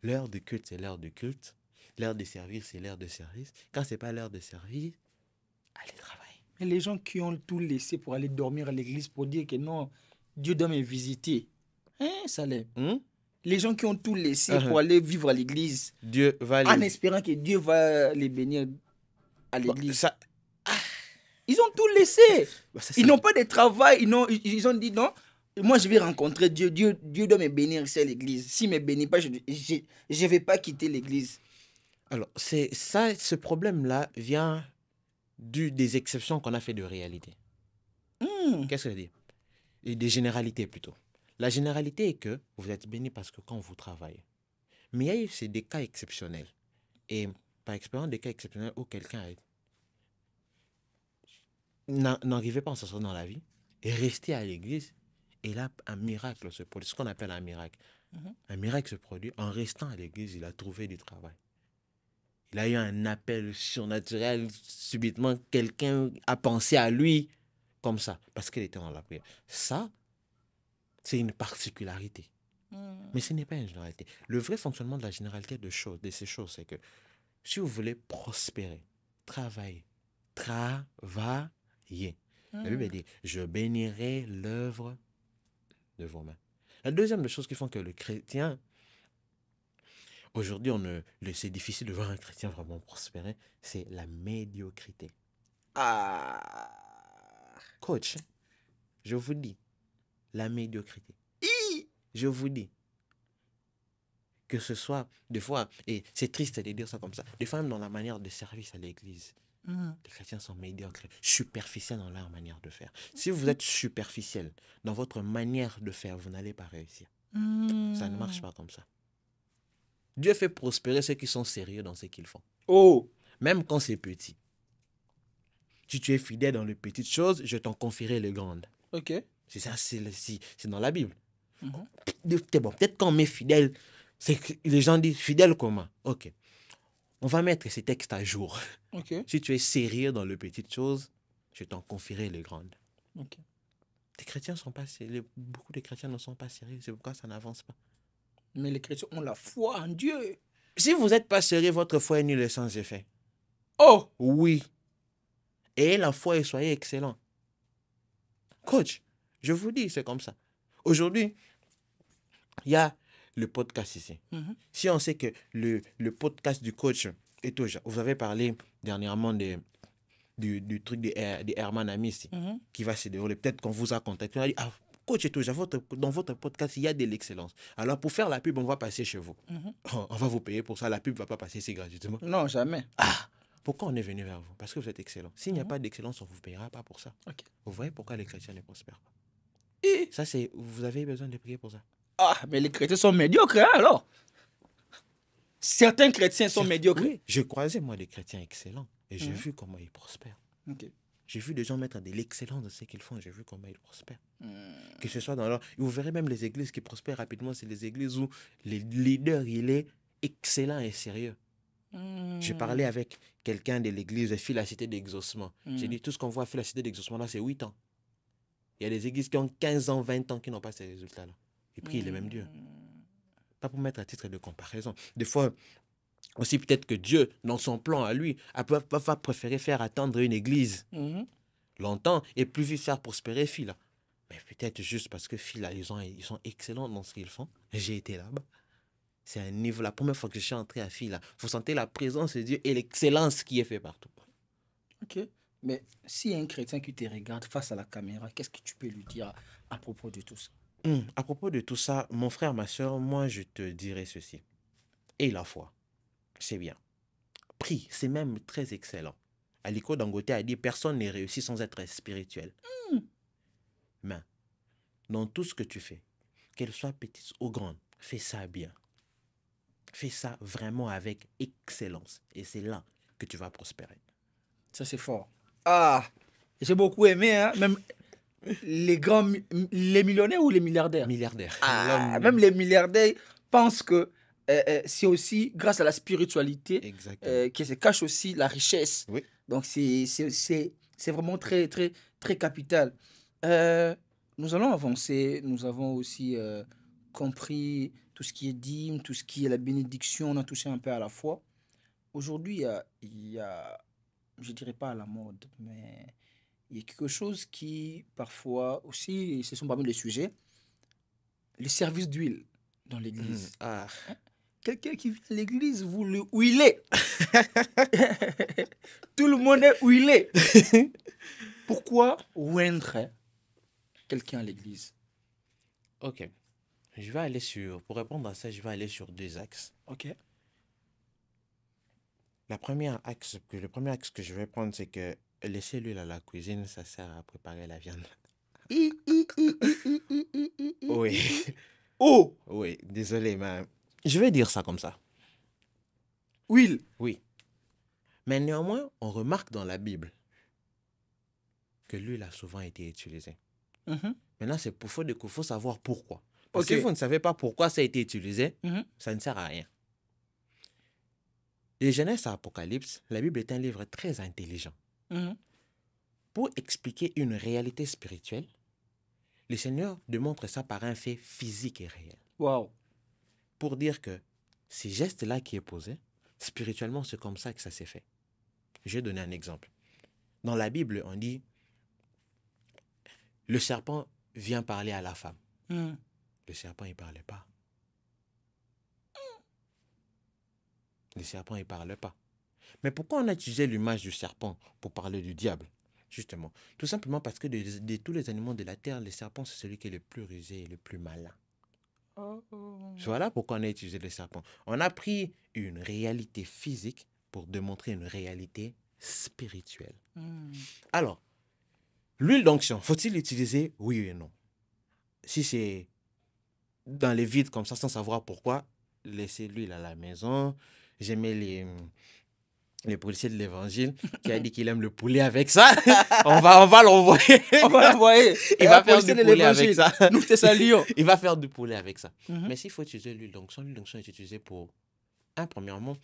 L'heure de culte, c'est l'heure de culte. L'heure de service, c'est l'heure de service. Quand c'est pas l'heure de service, allez travailler. Et les gens qui ont tout laissé pour aller dormir à l'église pour dire que non, Dieu doit me visiter. Hein, Salem? Les gens qui ont tout laissé pour aller vivre à l'église, Dieu va en espérant que Dieu va les bénir à l'église. Ils ont tout laissé. Ils n'ont pas de travail. Ils ont dit non, moi je vais rencontrer Dieu. Dieu doit me bénir ici à l'église. S'il ne me bénit pas, je ne vais pas quitter l'église. Alors, c'est ça, ce problème-là vient des exceptions qu'on a fait de réalité. Qu'est-ce que je veux dire? Et des généralités plutôt. La généralité est que vous êtes béni parce que quand vous travaillez. Mais il y a eu des cas exceptionnels. Et par expérience, des cas exceptionnels où quelqu'un n'arrivait pas à s'en sortir dans la vie et restait à l'église. Et là, un miracle se produit, ce qu'on appelle un miracle. Un miracle se produit. En restant à l'église, il a trouvé du travail. Il a eu un appel surnaturel. Subitement, quelqu'un a pensé à lui comme ça, parce qu'il était dans la prière. Ça, c'est une particularité. Mais ce n'est pas une généralité. Le vrai fonctionnement de la généralité de ces choses, c'est que si vous voulez prospérer, travailler. La Bible dit, je bénirai l'œuvre de vos mains. La deuxième des choses qui font que le chrétien, aujourd'hui, c'est difficile de voir un chrétien vraiment prospérer, c'est la médiocrité. Ah. Coach, je vous dis, la médiocrité. Je vous dis, que ce soit, des fois, et c'est triste de dire ça comme ça, des fois même dans la manière de service à l'église, les chrétiens sont médiocres, superficiels dans leur manière de faire. Si vous êtes superficiel dans votre manière de faire, vous n'allez pas réussir. Ça ne marche pas comme ça. Dieu fait prospérer ceux qui sont sérieux dans ce qu'ils font. Oh. Même quand c'est petit. Si tu es fidèle dans les petites choses, je t'en confierai les grandes. Ok. C'est ça, c'est dans la Bible. Bon, peut-être qu'on met fidèle, c'est que les gens disent fidèle comment? Ok. On va mettre ces textes à jour. Ok. Si tu es sérieux dans les petites choses, je t'en confierai les grandes. Ok. Les chrétiens sont pas sérieux. Beaucoup de chrétiens ne sont pas sérieux. C'est pourquoi ça n'avance pas. Mais les chrétiens ont la foi en Dieu. Si vous n'êtes pas sérieux, votre foi est nulle et sans effet. Oh. Oui. Ayez la foi et soyez excellent. Coach, je vous dis, c'est comme ça. Aujourd'hui, il y a le podcast ici. Si on sait que le podcast du coach est toujours... Vous avez parlé dernièrement du truc de Herman Ami ici, qui va se dérouler. Peut-être qu'on vous a contacté. On a dit, ah, coach et tout, dans votre podcast, il y a de l'excellence. Alors, pour faire la pub, on va passer chez vous. On va vous payer pour ça. La pub ne va pas passer ici gratuitement. Non, jamais. Ah, pourquoi on est venu vers vous? Parce que vous êtes excellent. S'il n'y a pas d'excellence, on ne vous payera pas pour ça. Ok. Vous voyez pourquoi les chrétiens ne prospèrent pas? Et... Ça, c'est... Vous avez besoin de prier pour ça. Ah, mais les chrétiens sont médiocres, hein, alors. Certains chrétiens sont médiocres. Oui, j'ai croisé, moi, des chrétiens excellents. Et j'ai vu comment ils prospèrent. Ok. J'ai vu des gens mettre de l'excellence dans ce qu'ils font. J'ai vu comment ils prospèrent. Que ce soit dans leur... Vous verrez même les églises qui prospèrent rapidement, c'est les églises où le leader, il est excellent et sérieux. J'ai parlé avec quelqu'un de l'église de la cité d'exaucement. J'ai dit, tout ce qu'on voit à la cité d'exaucement là, c'est 8 ans. Il y a des églises qui ont 15 ans, 20 ans qui n'ont pas ces résultats-là. Et prient le même Dieu. Pas pour mettre à titre de comparaison. Des fois, aussi peut-être que Dieu, dans son plan à lui, va préférer faire attendre une église longtemps et plus vite faire prospérer Fila. Mais peut-être juste parce que Fila, ils sont excellents dans ce qu'ils font. J'ai été là-bas. C'est un niveau, la première fois que je suis entré à Fila, vous sentez la présence de Dieu et l'excellence qui est faite partout. Ok. Mais s'il y a un chrétien qui te regarde face à la caméra, qu'est-ce que tu peux lui dire à propos de tout ça? À propos de tout ça, mon frère, ma soeur, moi, je te dirais ceci. Et la foi, c'est bien. Prie, c'est même très excellent. Aliko Dangote a dit, personne n'est réussi sans être spirituel. Mais, dans tout ce que tu fais, qu'elle soit petite ou grande, fais ça bien. Fais ça vraiment avec excellence. Et c'est là que tu vas prospérer. Ça, c'est fort. Ah, j'ai beaucoup aimé, hein? Même les millionnaires ou les milliardaires? Milliardaire. Ah, même les milliardaires pensent que c'est aussi grâce à la spiritualité que se cache aussi la richesse. Oui. Donc, c'est vraiment très, très, très capital. Nous allons avancer. Nous avons aussi compris tout ce qui est dîme, tout ce qui est la bénédiction. On a touché un peu à la foi. Aujourd'hui, il y a, je dirais pas à la mode, mais il y a quelque chose qui, parfois aussi, ce sont parmi les sujets, les services d'huile dans l'église. Quelqu'un qui vient à l'église, vous le huilez. Tout le monde est huilé. Pourquoi oindre quelqu'un à l'église? Ok. Pour répondre à ça, je vais aller sur 2 axes. Ok. Le premier axe que je vais prendre, c'est que laisser l'huile à la cuisine, ça sert à préparer la viande. Oui. Oh! Oui, désolé, mais je vais dire ça comme ça. Huile. Oui. Mais néanmoins, on remarque dans la Bible que l'huile a souvent été utilisée. Maintenant, il faut savoir pourquoi. Parce que si Ok. vous ne savez pas pourquoi ça a été utilisé, Mhm. ça ne sert à rien. De Genèse à Apocalypse, la Bible est un livre très intelligent. Mhm. Pour expliquer une réalité spirituelle, le Seigneur démontre ça par un fait physique et réel. Wow. Pour dire que ces gestes-là qui est posé, spirituellement, c'est comme ça que ça s'est fait. Je vais donner un exemple. Dans la Bible, on dit, le serpent vient parler à la femme. Mhm. Le serpent, il ne parlait pas. Le serpent, il ne parlait pas. Mais pourquoi on a utilisé l'image du serpent pour parler du diable? Justement, tout simplement parce que de tous les animaux de la terre, le serpent, c'est celui qui est le plus rusé et le plus malin. Oh, oh. Voilà pourquoi on a utilisé le serpent. On a pris une réalité physique pour démontrer une réalité spirituelle. Mhm. Alors, l'huile d'onction, faut-il l'utiliser? Oui et non. Si c'est dans les vides comme ça, sans savoir pourquoi, laissez l'huile à la maison. J'aimais les policiers de l'évangile qui a dit qu'il aime le poulet avec ça. on va l'envoyer. On va l'envoyer. Et Il un va faire policier du de poulet avec l'évangile. ça. Nous te saluons. Il va faire du poulet avec ça. Mhm. Mais s'il faut utiliser l'huile d'onction est utilisée pour, premièrement,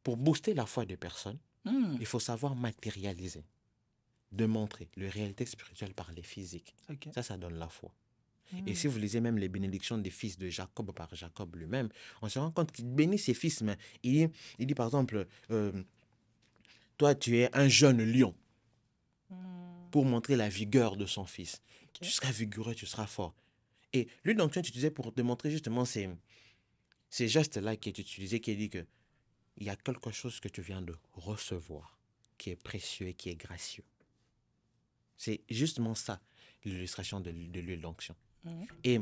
pour booster la foi des personnes. Mhm. Il faut savoir matérialiser, démontrer la réalité spirituelle par les physiques. Ok. Ça donne la foi. Mhm. Et si vous lisez même les bénédictions des fils de Jacob par Jacob lui-même, on se rend compte qu'il bénit ses fils. Mais il dit par exemple, toi tu es un jeune lion, Mhm. pour montrer la vigueur de son fils. Ok. Tu seras vigoureux, tu seras fort. Et l'huile d'onction est utilisée pour démontrer justement ces gestes-là qui est utilisé, qui dit que il y a quelque chose que tu viens de recevoir, qui est précieux et qui est gracieux. C'est justement ça, l'illustration de l'huile d'onction. Mhm. Et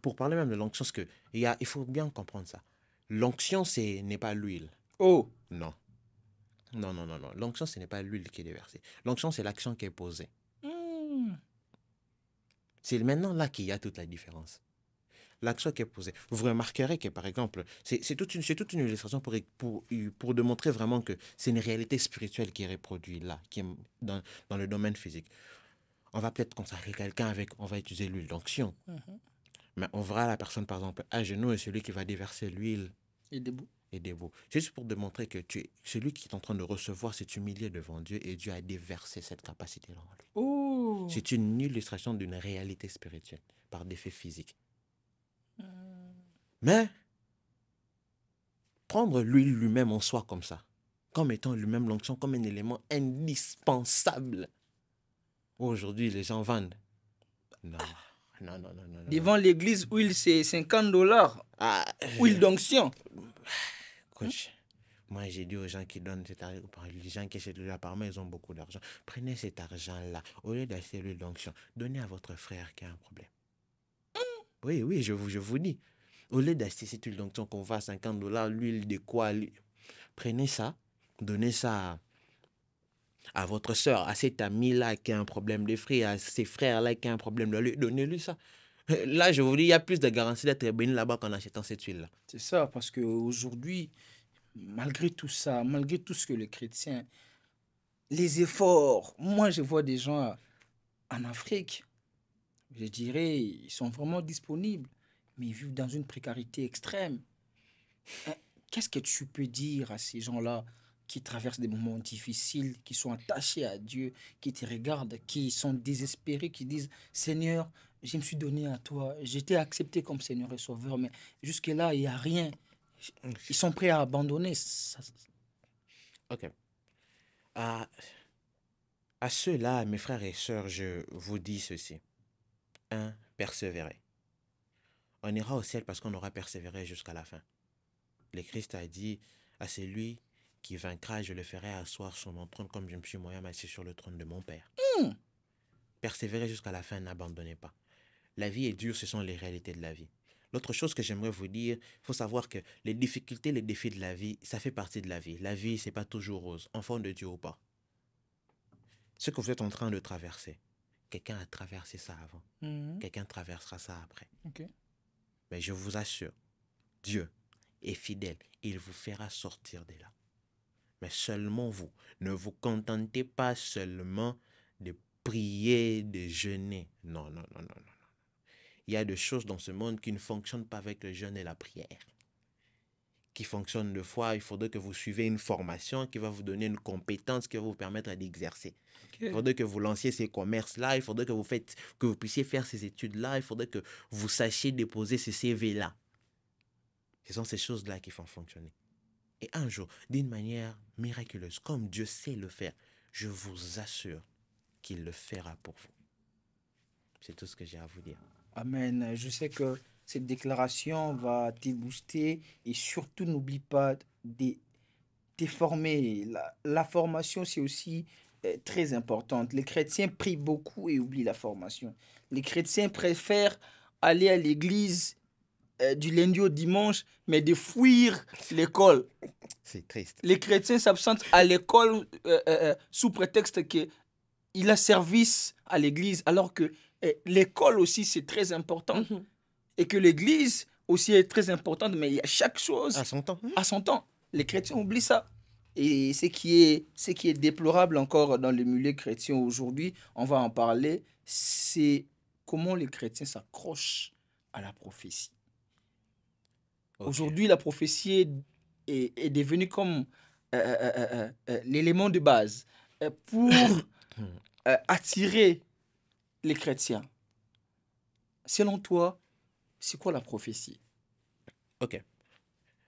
pour parler même de l'onction, parce que il faut bien comprendre ça. L'onction, n'est pas l'huile. Oh. Non. Non, non, non, non. L'onction, ce n'est pas l'huile qui est déversée. L'onction, c'est l'action qui est posée. Mhm. C'est maintenant là qu'il y a toute la différence. L'action qui est posée. Vous remarquerez que, par exemple, c'est toute une illustration pour démontrer vraiment que c'est une réalité spirituelle qui est reproduite là, qui est dans le domaine physique. On va peut-être consacrer quelqu'un on va utiliser l'huile d'onction. Mhm. Mais on verra la personne, par exemple, à genoux et celui qui va déverser l'huile Et debout. est debout. C'est juste pour démontrer que celui qui est en train de recevoir s'est humilié devant Dieu et Dieu a déversé cette capacité-là en lui. Oh. C'est une illustration d'une réalité spirituelle par des faits physiques. Mais prendre l'huile lui-même en soi comme ça, comme étant lui-même l'onction, comme un élément indispensable. Aujourd'hui, les gens vendent. Non, non, non, non, non. Devant l'église, huile, c'est $50. Ah, Huile d'onction. coach, moi j'ai dit aux gens qui donnent cet argent, les gens qui achètent l'huile, apparemment ils ont beaucoup d'argent. Prenez cet argent-là, au lieu d'acheter l'huile d'onction, donnez à votre frère qui a un problème. Oui, oui, je vous dis. Au lieu d'acheter cette huile d'onction qu'on va à $50, l'huile de quoi? Prenez ça, donnez ça à votre soeur, à cet ami-là qui a un problème de frère, à ses frères-là qui a un problème de lui, donnez-lui ça. Là, je vous dis, il y a plus de garantie d'être béni là-bas qu'en achetant cette huile-là. C'est ça, parce qu'aujourd'hui, malgré tout ça, malgré tout ce que les chrétiens, les efforts, moi je vois des gens en Afrique, je dirais, ils sont vraiment disponibles, mais ils vivent dans une précarité extrême. Hein, qu'est-ce que tu peux dire à ces gens-là qui traversent des moments difficiles, qui sont attachés à Dieu, qui te regardent, qui sont désespérés, qui disent, Seigneur, je me suis donné à toi, j'étais accepté comme Seigneur et Sauveur, mais jusque-là, il n'y a rien. Ils sont prêts à abandonner. Ok. À, à ceux-là, mes frères et sœurs, je vous dis ceci. 1. Persévérer. On ira au ciel parce qu'on aura persévéré jusqu'à la fin. Le Christ a dit à celui qui vaincra, je le ferai asseoir sur mon trône comme je me suis moi-même assis sur le trône de mon Père. Persévérez jusqu'à la fin, n'abandonnez pas. La vie est dure, ce sont les réalités de la vie. L'autre chose que j'aimerais vous dire, il faut savoir que les difficultés, les défis de la vie, ça fait partie de la vie. La vie, c'est pas toujours rose, enfant de Dieu ou pas. Ce que vous êtes en train de traverser, quelqu'un a traversé ça avant. Quelqu'un traversera ça après. Ok. Mais je vous assure, Dieu est fidèle. Il vous fera sortir de là. Mais seulement vous. Ne vous contentez pas seulement de prier, de jeûner. Non, non, non, non, non. il y a des choses dans ce monde qui ne fonctionnent pas avec le jeûne et la prière. Qui fonctionnent de fois, il faudrait que vous suivez une formation qui va vous donner une compétence qui va vous permettre d'exercer. Il faudrait que vous lanciez ces commerces-là, il faudrait que vous puissiez faire ces études-là, il faudrait que vous sachiez déposer ces CV-là. Ce sont ces choses-là qui font fonctionner. Et un jour, d'une manière miraculeuse, comme Dieu sait le faire, je vous assure qu'il le fera pour vous. C'est tout ce que j'ai à vous dire. Amen. Je sais que cette déclaration va te booster et surtout n'oublie pas de te former. La formation, c'est aussi très importante. Les chrétiens prient beaucoup et oublient la formation. Les chrétiens préfèrent aller à l'église du lundi au dimanche, mais de fuir l'école. C'est triste. Les chrétiens s'absentent à l'école sous prétexte qu'il a service à l'église, alors que l'école aussi, c'est très important. Et que l'église aussi est très importante, mais il y a chaque chose À son temps. à son temps. Les chrétiens oublient ça. Et ce qui est déplorable encore dans le milieu chrétien aujourd'hui, on va en parler, c'est comment les chrétiens s'accrochent à la prophétie. Ok. Aujourd'hui, la prophétie est devenue comme l'élément de base pour attirer les chrétiens. Selon toi, c'est quoi la prophétie? Ok.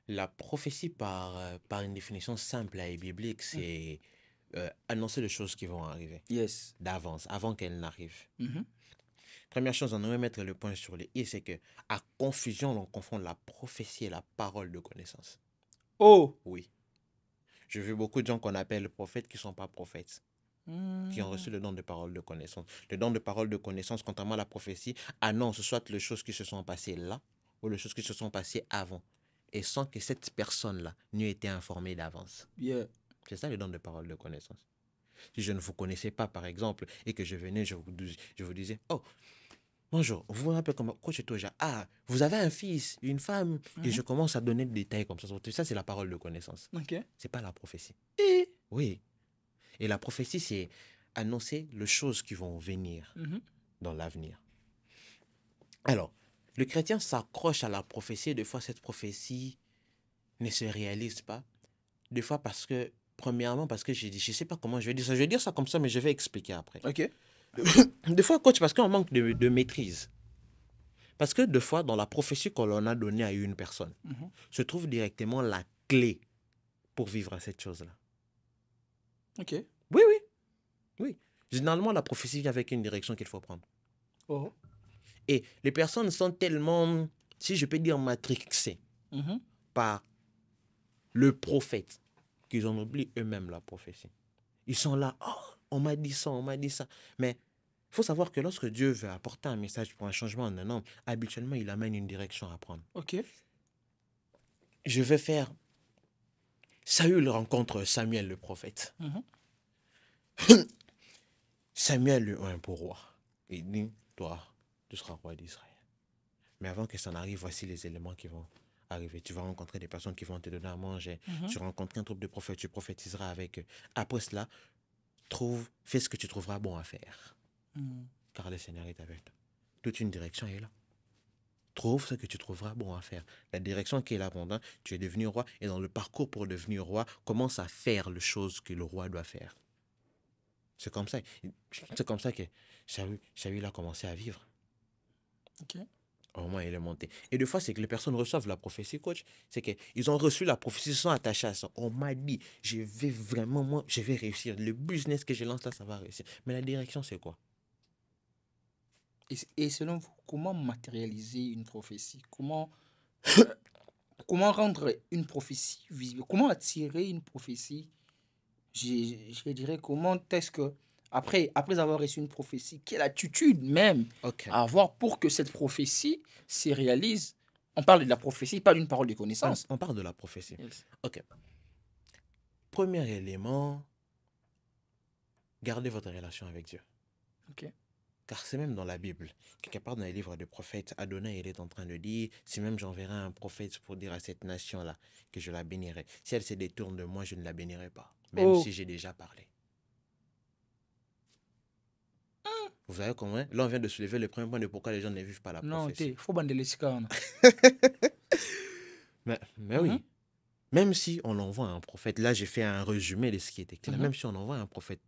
La prophétie, par une définition simple et biblique, c'est annoncer les choses qui vont arriver Yes. d'avance, avant qu'elles n'arrivent. Mhm. Première chose, on devrait mettre le point sur les i, c'est que à confusion, on confond la prophétie et la parole de connaissance. Oh! Oui. J'ai vu beaucoup de gens qu'on appelle prophètes qui ne sont pas prophètes, qui ont reçu le don de parole de connaissance. Le don de parole de connaissance, contrairement à la prophétie, annonce soit les choses qui se sont passées là, ou les choses qui se sont passées avant, et sans que cette personne-là n'ait été informée d'avance. Yeah. C'est ça le don de parole de connaissance. Si je ne vous connaissais pas, par exemple, et que je venais, je vous disais, oh, bonjour, vous vous rappelez comment Coach Toja, ah, vous avez un fils, une femme, et je commence à donner des détails comme ça. Ça, c'est la parole de connaissance. Ok. C'est pas la prophétie. Et Oui. Et la prophétie, c'est annoncer les choses qui vont venir dans l'avenir. Alors, le chrétien s'accroche à la prophétie. Des fois, cette prophétie ne se réalise pas. Des fois, parce que, premièrement, parce que je ne sais pas comment je vais dire ça. Je vais dire ça comme ça, mais je vais expliquer après. ok. Des fois, coach, parce qu'on manque de maîtrise. Parce que des fois, dans la prophétie qu'on l'on a donnée à une personne, se trouve directement la clé pour vivre cette chose-là. Ok. Oui, oui. Oui. Généralement, la prophétie vient avec une direction qu'il faut prendre. Oh. Et les personnes sont tellement, si je peux dire, matrixées par le prophète qu'ils en oublient eux-mêmes la prophétie. Ils sont là, oh, on m'a dit ça, on m'a dit ça. Mais il faut savoir que lorsque Dieu veut apporter un message pour un changement en un homme, habituellement, il amène une direction à prendre. Ok. Je vais faire... Saül rencontre Samuel le prophète. Samuel le un pour roi. Il dit, toi, tu seras roi d'Israël. Mais avant que ça n'arrive, voici les éléments qui vont arriver. Tu vas rencontrer des personnes qui vont te donner à manger. Tu rencontres un groupe de prophètes, tu prophétiseras avec eux. Après cela, fais ce que tu trouveras bon à faire. Car le Seigneur est avec toi. Toute une direction est là. Trouve ce que tu trouveras bon à faire. La direction qui est là pendant, tu es devenu roi. Et dans le parcours pour devenir roi, commence à faire les choses que le roi doit faire. C'est comme ça que Saül a commencé à vivre. Ok. Au moment où il est monté. Et des fois, c'est que les personnes reçoivent la prophétie, coach. C'est qu'ils ont reçu la prophétie, ils sont attachés à ça. On m'a dit, je vais réussir. Le business que je lance là, ça va réussir. Mais la direction, c'est quoi? Et selon vous, comment matérialiser une prophétie? Comment rendre une prophétie visible? Comment attirer une prophétie? Je dirais, comment est-ce que, après avoir reçu une prophétie, quelle attitude même à avoir pour que cette prophétie se réalise? On parle de la prophétie, pas d'une parole de connaissance. On parle de la prophétie. Yes. Ok. Premier élément, gardez votre relation avec Dieu. Ok. Car c'est même dans la Bible, quelque part dans les livres des prophètes, Adonai, il est en train de dire, si même j'enverrai un prophète pour dire à cette nation-là que je la bénirai, si elle se détourne de moi, je ne la bénirai pas, même si j'ai déjà parlé. Vous savez comment? Là, on vient de soulever le premier point de pourquoi les gens ne vivent pas la Non, prophétie. il faut bander les scannes. Mais oui. Même si on envoie un prophète, là j'ai fait un résumé de ce qui est écrit, là, même si on envoie un prophète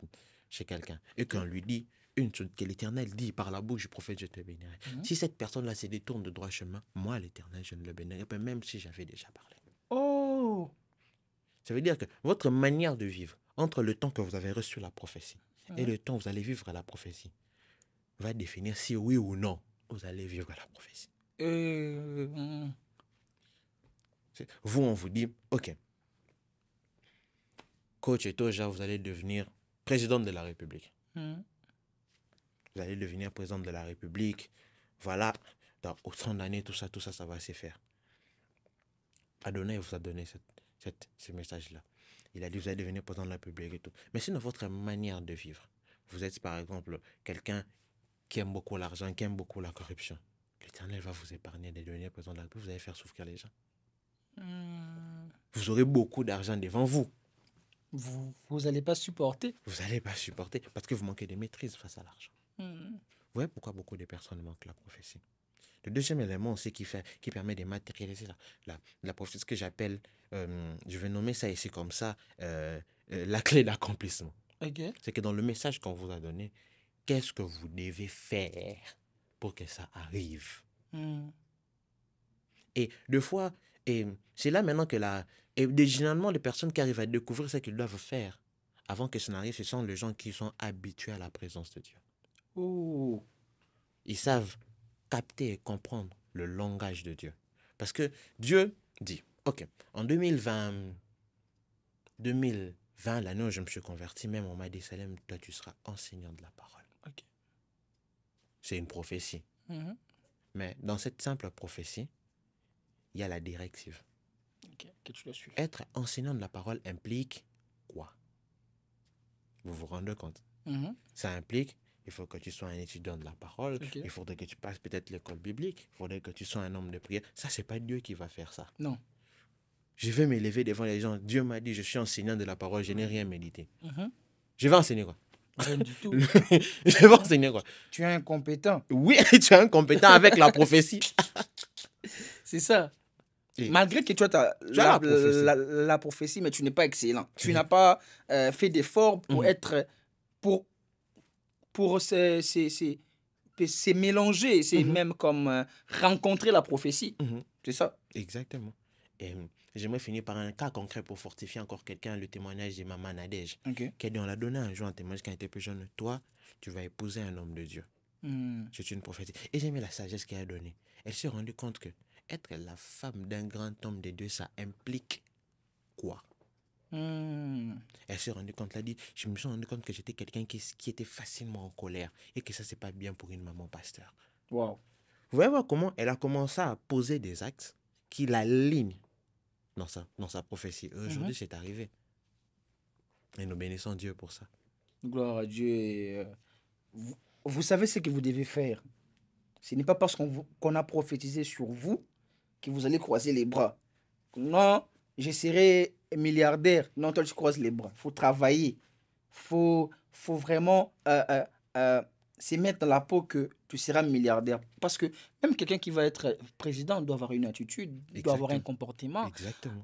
chez quelqu'un et qu'on lui dit une chose que l'Éternel dit par la bouche du prophète, je te bénirai. Si cette personne-là se détourne de droit chemin, moi l'Éternel, je ne le bénirai pas, même si j'avais déjà parlé. Oh! Ça veut dire que votre manière de vivre, entre le temps que vous avez reçu la prophétie et le temps où vous allez vivre la prophétie, va définir si oui ou non vous allez vivre la prophétie. Vous, on vous dit, ok, coach Etoja, vous allez devenir président de la République. Vous allez devenir président de la République. Voilà, dans autant d'années, tout ça, ça va se faire. Adonai vous a donné ce message-là. Il a dit, vous allez devenir président de la République et tout. Mais sinon, votre manière de vivre, vous êtes par exemple quelqu'un qui aime beaucoup l'argent, qui aime beaucoup la corruption. L'Éternel va vous épargner de devenir président de la République. Vous allez faire souffrir les gens. Vous aurez beaucoup d'argent devant vous. Vous n'allez pas supporter. Vous n'allez pas supporter parce que vous manquez de maîtrise face à l'argent. Vous voyez pourquoi beaucoup de personnes manquent la prophétie. Le deuxième élément aussi qui permet de matérialiser la prophétie, ce que j'appelle, je vais nommer ça ici comme ça, la clé d'accomplissement. Okay. C'est que dans le message qu'on vous a donné, qu'est-ce que vous devez faire pour que ça arrive? Et deux fois, et c'est là maintenant que généralement les personnes qui arrivent à découvrir ce qu'ils doivent faire avant que ça n'arrive, ce sont les gens qui sont habitués à la présence de Dieu. Oh. Ils savent capter et comprendre le langage de Dieu. Parce que Dieu dit, ok, en 2020, l'année où je me suis converti, même on m'a dit, Salem, toi tu seras enseignant de la parole. Okay. C'est une prophétie. Mais dans cette simple prophétie, il y a la directive. Okay, que tu le suis. Être enseignant de la parole implique quoi? Vous vous rendez compte? Ça implique, il faut que tu sois un étudiant de la parole, il faudrait que tu passes peut-être l'école biblique, il faudrait que tu sois un homme de prière. Ça, c'est pas Dieu qui va faire ça. Non. Je vais m'élever devant les gens. Dieu m'a dit, je suis enseignant de la parole, je n'ai rien médité. Je vais enseigner quoi? Rien du tout. Je vais enseigner quoi? Tu es incompétent. Oui, tu es incompétent avec la prophétie. C'est ça. Et malgré que tu as la prophétie, mais tu n'es pas excellent. Tu n'as pas fait d'efforts pour être... Pour se mélanger. C'est même comme rencontrer la prophétie. C'est ça. Exactement. Et j'aimerais finir par un cas concret pour fortifier encore quelqu'un, le témoignage de Maman Nadège. Qui a dit, on l'a donné un jour un témoignage quand elle était plus jeune. Toi, tu vas épouser un homme de Dieu. C'est une prophétie. Et j'aimais la sagesse qu'elle a donnée. Elle s'est rendue compte que être la femme d'un grand homme de Dieu, ça implique quoi? Elle s'est rendue compte, elle a dit, je me suis rendu compte que j'étais quelqu'un qui était facilement en colère et que ça, c'est pas bien pour une maman pasteur. Wow. Vous voyez voir comment elle a commencé à poser des actes qui l'alignent dans sa prophétie. Aujourd'hui, c'est arrivé. Et nous bénissons Dieu pour ça. Gloire à Dieu. Vous savez ce que vous devez faire. Ce n'est pas parce qu'on a prophétisé sur vous que vous allez croiser les bras. Non, je serai milliardaire. Non, toi, tu croises les bras. Il faut travailler. Faut vraiment se mettre dans la peau que tu seras milliardaire. Parce que même quelqu'un qui va être président doit avoir une attitude, doit avoir un comportement,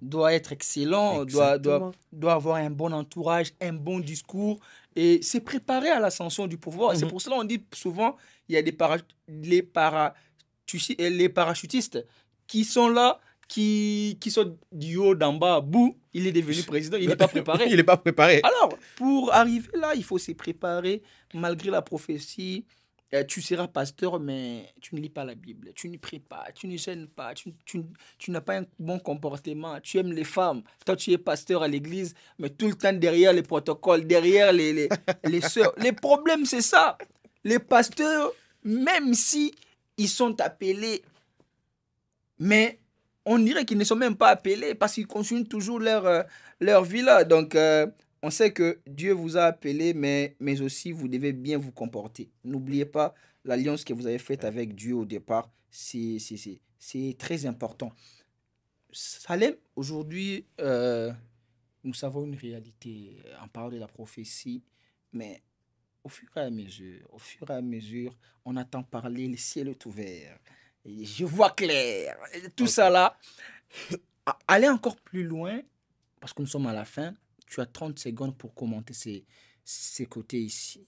doit être excellent, doit avoir un bon entourage, un bon discours et se préparer à l'ascension du pouvoir. C'est pour cela qu'on dit souvent, il y a les parachutistes qui sont là, qui sont du haut d'en bas à bout. Il est devenu président, il n'est pas préparé. Il n'est pas préparé. Alors, pour arriver là, il faut se préparer. Malgré la prophétie, tu seras pasteur, mais tu ne lis pas la Bible. Tu ne pries pas, tu ne gênes pas, tu n'as pas un bon comportement. Tu aimes les femmes. Toi, tu es pasteur à l'église, mais tout le temps derrière les protocoles, derrière les sœurs. Les problèmes, c'est ça. Les pasteurs, même si ils sont appelés, mais on dirait qu'ils ne sont même pas appelés parce qu'ils continuent toujours leur vie là. Donc, on sait que Dieu vous a appelé, mais aussi vous devez bien vous comporter. N'oubliez pas l'alliance que vous avez faite avec Dieu au départ. C'est très important. Salem, aujourd'hui, nous savons une réalité. On parle de la prophétie, mais au fur et à mesure, on attend parler, le ciel est ouvert. Et je vois clair. Et tout Ok. ça là. Aller encore plus loin, parce que nous sommes à la fin, tu as 30 secondes pour commenter ces côtés ici.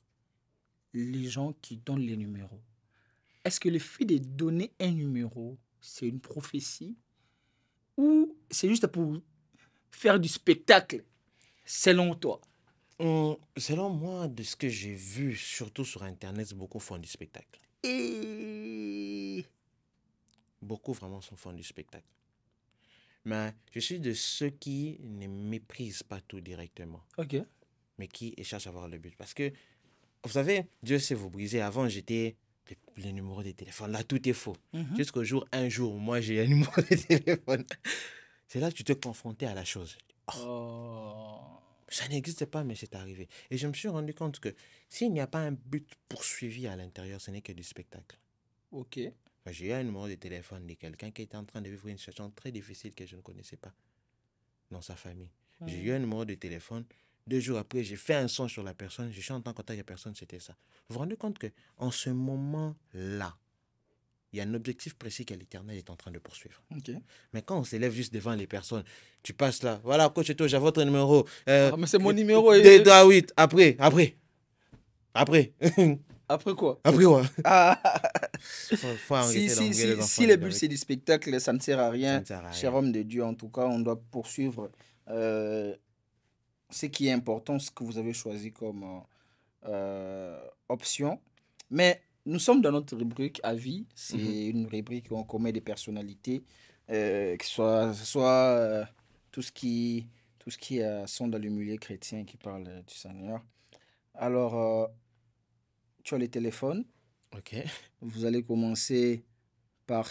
Les gens qui donnent les numéros. Est-ce que le fait de donner un numéro, c'est une prophétie ou c'est juste pour faire du spectacle, selon toi? Selon moi, de ce que j'ai vu, surtout sur Internet, beaucoup font du spectacle. Et... Beaucoup vraiment font du spectacle. Mais je suis de ceux qui ne méprisent pas tout directement, Ok. mais qui cherchent à avoir le but. Parce que, vous savez, Dieu sait vous briser. Avant, j'étais les numéros de téléphone. Là, tout est faux. Mhm. Jusqu'au jour, un jour, moi, j'ai un numéro de téléphone. C'est là que tu te confrontais à la chose. Oh. Ça n'existe pas, mais c'est arrivé. Et je me suis rendu compte que s'il n'y a pas un but poursuivi à l'intérieur, ce n'est que du spectacle. Ok. J'ai eu un numéro de téléphone de quelqu'un qui était en train de vivre une situation très difficile que je ne connaissais pas dans sa famille. J'ai eu un numéro de téléphone. 2 jours après, j'ai fait un son sur la personne. Je suis en contact avec la personne, c'était ça. Vous vous rendez compte qu'en ce moment-là, il y a un objectif précis que l'Éternel est en train de poursuivre. Ok. Mais quand on s'élève juste devant les personnes, tu passes là, voilà, coach et tout, j'ai votre numéro. Ah, mais c'est mon numéro. D 8, après. Après Après quoi? quoi? Ah. Faut arrêter d'embrouiller les enfants Si le but avec. c'est du spectacle, ça ne sert à Ça rien. ne sert à Cher rien. homme de Dieu, en tout cas, on doit poursuivre ce qui est important, ce que vous avez choisi comme option. Mais nous sommes dans notre rubrique avis. C'est une rubrique où on commet des personnalités, que ce soit tout ce qui sont dans le milieu chrétien qui parle du Seigneur. Alors, tu as les téléphones. Ok. Vous allez commencer par,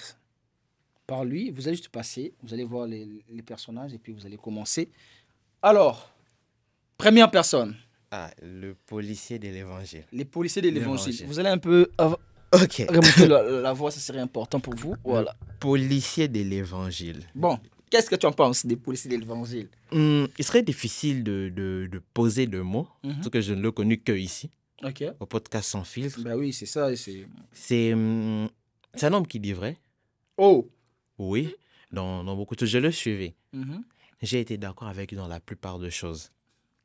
par lui. Vous allez juste passer. Vous allez voir les personnages et puis vous allez commencer. Alors, première personne, Ah, le policier de l'évangile. les policiers de l'évangile. L'évangile. Vous allez un peu Ok. remonter la voix, ça serait important pour vous. Le Voilà. policier de l'évangile. Bon, qu'est-ce que tu en penses des policiers de l'évangile? Il serait difficile de poser le mot, parce que je ne l'ai connu que ici, Ok. au podcast Sans Filtre. Ben oui, c'est ça. C'est... C'est un homme qui dit vrai, Oh! oui, dans beaucoup de choses. Je le suivais. Mhm. J'ai été d'accord avec lui dans la plupart des choses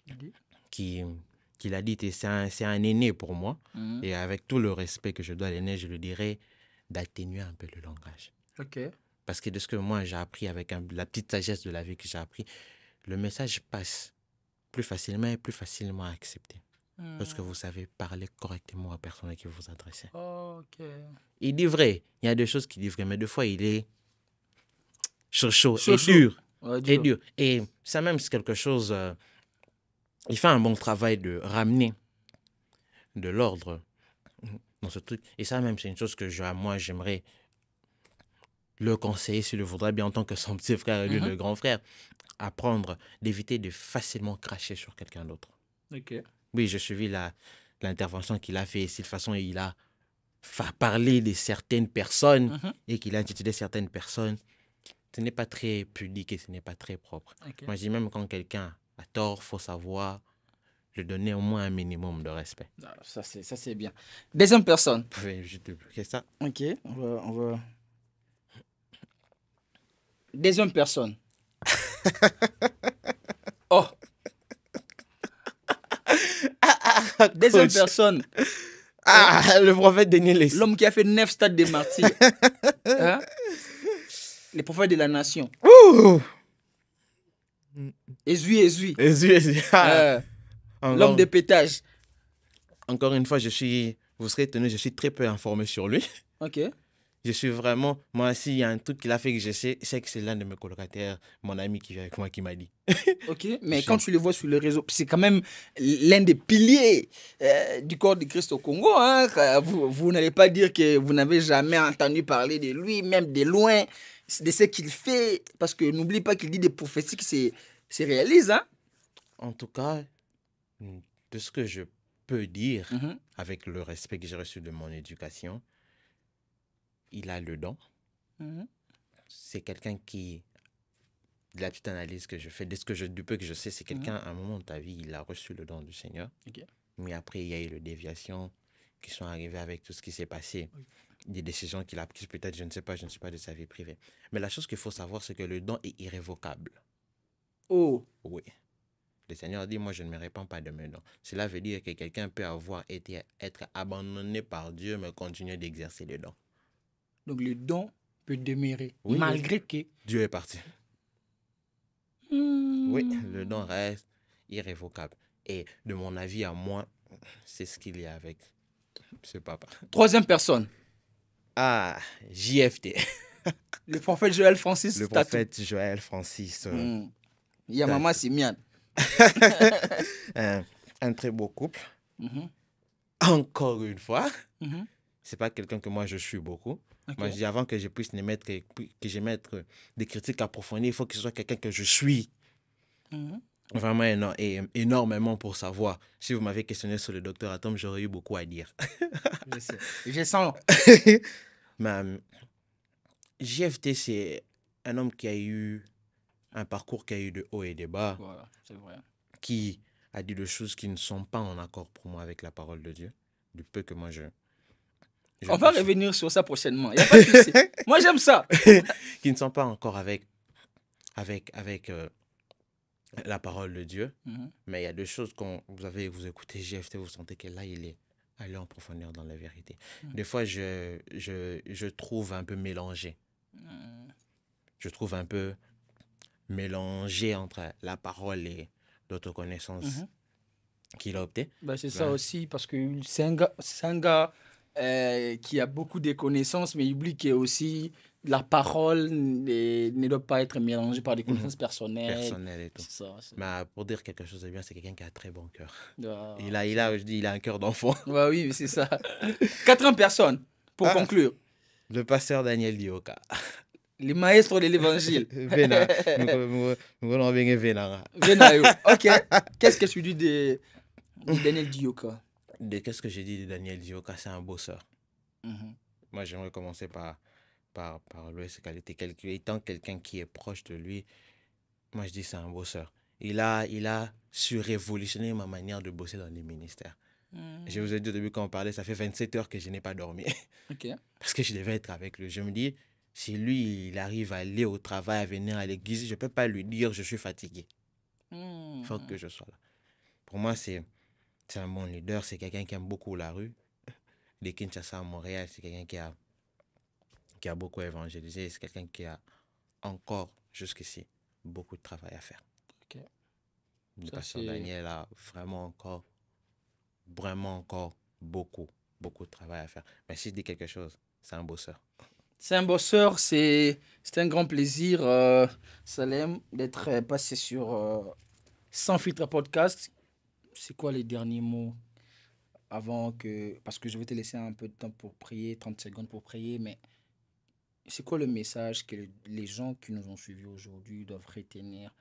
Ok. qu'il a dit. Et c'est un aîné pour moi. Mhm. Et avec tout le respect que je dois à l'aîné, je le dirais d'atténuer un peu le langage. Ok. Parce que de ce que moi j'ai appris avec la petite sagesse de la vie que j'ai appris, le message passe plus facilement et plus facilement accepté. Lorsque vous savez parler correctement à la personne à qui vous vous adressez. Ok. Il dit vrai, il y a des choses qu'il dit vrai, mais des fois il est chaud Chaud, et chaud. dur. Ouais, Et dur. dur. Et ça même c'est quelque chose, il fait un bon travail de ramener de l'ordre dans ce truc. Et ça même c'est une chose que moi j'aimerais le conseiller s'il le voudrait bien en tant que son petit frère et lui le grand frère, apprendre d'éviter de facilement cracher sur quelqu'un d'autre. Ok. Oui, j'ai suivi l'intervention qu'il a fait ici, de façon il a parlé de certaines personnes Mhm. et qu'il a intitulé certaines personnes. Ce n'est pas très pudique et ce n'est pas très propre. Ok. Moi, je dis même quand quelqu'un a tort, il faut savoir lui donner au moins un minimum de respect. Ah, ça, c'est bien. Deuxième personne. Vous pouvez juste bloquer ça. Ok. On va... Deuxième personne. Oh! Deuxième Coach. personne. Ah, le prophète Daniel. L'homme qui a fait 9 stades de martyrs. Hein? Les prophètes de la nation. Ouh! Ezui. Ah, L'homme de pétage. encore une fois, vous serez étonné, je suis très peu informé sur lui. Ok. Je suis vraiment, moi, s'il y a un truc qu'il a fait que je sais, c'est que c'est l'un de mes colocataires, mon ami qui vit avec moi, qui m'a dit. Ok. Mais quand tu le vois sur le réseau, c'est quand même l'un des piliers du corps de Christ au Congo. Hein? Vous n'allez pas dire que vous n'avez jamais entendu parler de lui, même de loin, de ce qu'il fait. Parce que n'oublie pas qu'il dit des prophéties qui se réalisent. Hein? En tout cas, de ce que je peux dire, Mhm. avec le respect que j'ai reçu de mon éducation, il a le don. Mhm. C'est quelqu'un qui, de la petite analyse que je fais, du peu que je sais, c'est quelqu'un, à un moment de ta vie, il a reçu le don du Seigneur. Ok. Mais après, il y a eu les déviations qui sont arrivées avec tout ce qui s'est passé. Oui. Des décisions qu'il a prises, peut-être, je ne sais pas de sa vie privée. Mais la chose qu'il faut savoir, c'est que le don est irrévocable. Oh, Oui. Le Seigneur dit, moi, je ne me répands pas de mes dons. Cela veut dire que quelqu'un peut être abandonné par Dieu, mais continuer d'exercer les dons. donc le don peut demeurer, Oui, malgré que... Dieu est parti. Oui, le don reste irrévocable. Et de mon avis à moi, c'est ce qu'il y a avec ce papa. Troisième personne, Ah, JFT, le prophète Joël Francis le Tatou. prophète Joël Francis. Il y a Maman Simian. Un très beau couple. Mhm, Encore une fois, mhm. c'est pas quelqu'un que moi je suis beaucoup. Ok. Moi, je dis avant que je puisse émettre des critiques approfondies, il faut que ce soit quelqu'un que je suis Mhm. vraiment énormément pour savoir. Si vous m'avez questionné sur le docteur Atom, j'aurais eu beaucoup à dire. Je sais. Je sens. Mais JFT, c'est un homme qui a eu un parcours qui a eu de hauts et de bas, Voilà, c'est vrai. qui a dit des choses qui ne sont pas en accord pour moi avec la parole de Dieu, du peu que moi je On va revenir sur ça prochainement. Il n'y a pas de souci. Moi, j'aime ça. qui ne sont pas encore avec la parole de Dieu. Mhm. Mais il y a deux choses quand vous écoutez JFT, vous sentez que là, il est allé en profondeur dans la vérité. Des fois, je trouve un peu mélangé. Je trouve un peu mélangé entre la parole et d'autres connaissances qu'il a opté. Ben, c'est ça Ben, aussi, parce que c'est un gars qui a beaucoup de connaissances, mais il oublie que aussi la parole ne doit pas être mélangée par des connaissances personnelles. personnel et tout. C'est ça. Mais pour dire quelque chose de bien, c'est quelqu'un qui a un très bon cœur. Ah, Je dis, il a un cœur d'enfant. ouais, oui, c'est ça. Quatrième personne, pour conclure. Le pasteur Daniel Dioka. Les maîtres de l'évangile. Vena. Nous allons bien Vena. Venayo. Ok. Qu'est-ce que tu dis de Daniel Dioka? Qu'est-ce que j'ai dit de Daniel Dioka? C'est un bosseur. Moi, j'aimerais commencer par lui, ses qualités. Étant quelqu'un qui est proche de lui, moi, je dis c'est un bosseur. Il a su révolutionner ma manière de bosser dans les ministères. Je vous ai dit au début quand on parlait, ça fait 27 heures que je n'ai pas dormi. Ok. Parce que je devais être avec lui. Je me dis, si lui, il arrive à aller au travail, à venir à l'église, je ne peux pas lui dire je suis fatigué. Il faut que je sois là. Pour moi, c'est un bon leader. C'est quelqu'un qui aime beaucoup la rue. De Kinshasa à Montréal, c'est quelqu'un qui a beaucoup évangélisé. C'est quelqu'un qui a encore, jusqu'ici, beaucoup de travail à faire. Ok. Le pasteur Daniel a vraiment encore beaucoup de travail à faire. Mais si je dis quelque chose, c'est un bosseur. C'est un bosseur, c'est un grand plaisir, Salem, d'être passé sur Sans Filtre Podcast. C'est quoi les derniers mots avant que... Parce que je vais te laisser un peu de temps pour prier, 30 secondes pour prier, mais c'est quoi le message que les gens qui nous ont suivis aujourd'hui doivent retenir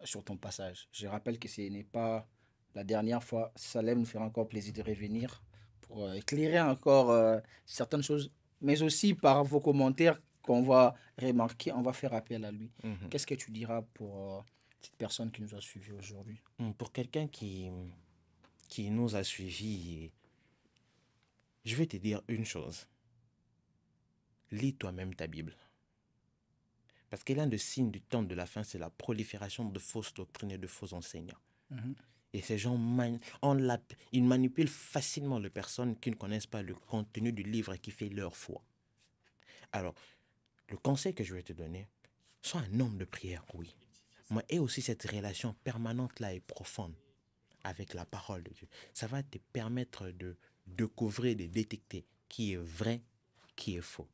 sur ton passage? Je rappelle que ce n'est pas la dernière fois. Salem nous fera encore plaisir de revenir pour éclairer encore certaines choses, mais aussi par vos commentaires qu'on va remarquer, on va faire appel à lui. Qu'est-ce que tu diras pour cette personne qui nous a suivis aujourd'hui? Pour quelqu'un qui nous a suivis, je vais te dire une chose. Lis toi-même ta Bible. Parce que l'un des signes du temps de la fin, c'est la prolifération de fausses doctrines et de faux enseignants. Et ces gens, ils manipulent facilement les personnes qui ne connaissent pas le contenu du livre et qui fait leur foi. Alors, le conseil que je vais te donner, sois un homme de prière, oui. Mais aie aussi cette relation permanente-là et profonde avec la parole de Dieu. Ça va te permettre de découvrir, de détecter qui est vrai, qui est faux.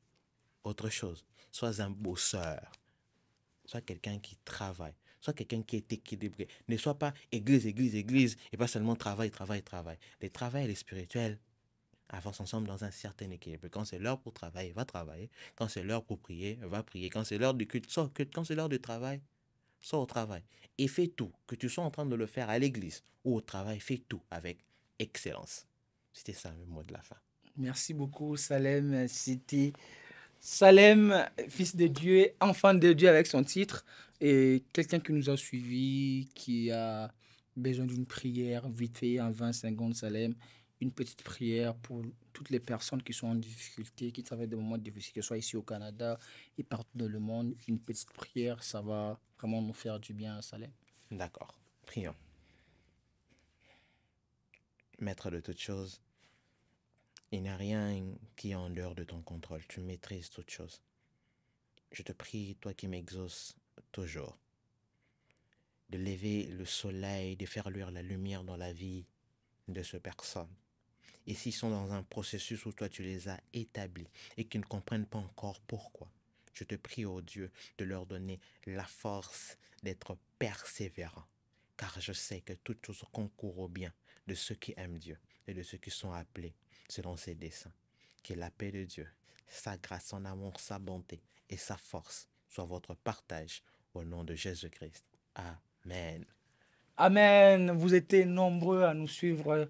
Autre chose, sois un bosseur. Sois quelqu'un qui travaille. Sois quelqu'un qui est équilibré. Ne sois pas église, église, église et pas seulement travail, travail, travail. Le travail et le spirituel avancent ensemble dans un certain équilibre. Quand c'est l'heure pour travailler, va travailler. Quand c'est l'heure pour prier, va prier. Quand c'est l'heure de culte, sors culte. Quand c'est l'heure de travail, sors au travail. Et fais tout. Que tu sois en train de le faire à l'église ou au travail, fais tout avec excellence. C'était ça le mot de la fin. Merci beaucoup, Salem. C'était Salem, fils de Dieu, enfant de Dieu avec son titre, et quelqu'un qui nous a suivis, qui a besoin d'une prière, vite fait, en 20 secondes, Salem, une petite prière pour toutes les personnes qui sont en difficulté, qui traversent des moments difficiles, que ce soit ici au Canada et partout dans le monde, une petite prière, ça va vraiment nous faire du bien, Salem. D'accord. Prions. Maître de toutes choses, il n'y a rien qui est en dehors de ton contrôle. Tu maîtrises toutes choses. Je te prie, toi qui m'exauces toujours, de lever le soleil, de faire luire la lumière dans la vie de ces personnes. Et s'ils sont dans un processus où toi tu les as établis et qu'ils ne comprennent pas encore pourquoi, je te prie, ô Dieu, de leur donner la force d'être persévérants. Car je sais que toutes choses concourent au bien de ceux qui aiment Dieu et de ceux qui sont appelés selon ses desseins. Que la paix de Dieu, sa grâce, son amour, sa bonté et sa force soient votre partage au nom de Jésus-Christ. Amen. Amen. Vous étiez nombreux à nous suivre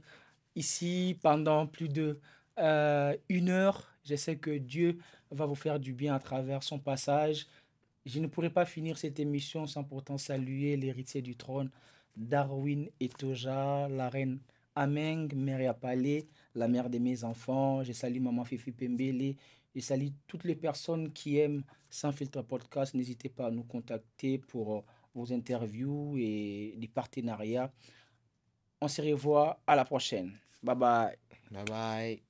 ici pendant plus de 1 heure. Je sais que Dieu va vous faire du bien à travers son passage. Je ne pourrais pas finir cette émission sans pourtant saluer l'héritier du trône, Darwin Etoja, la reine Ameng, Mère Apalé, la mère de mes enfants. Je salue Maman Fifi Pembele. Je salue toutes les personnes qui aiment Sans Filtre Podcast. N'hésitez pas à nous contacter pour vos interviews et des partenariats. On se revoit à la prochaine. Bye bye. Bye bye.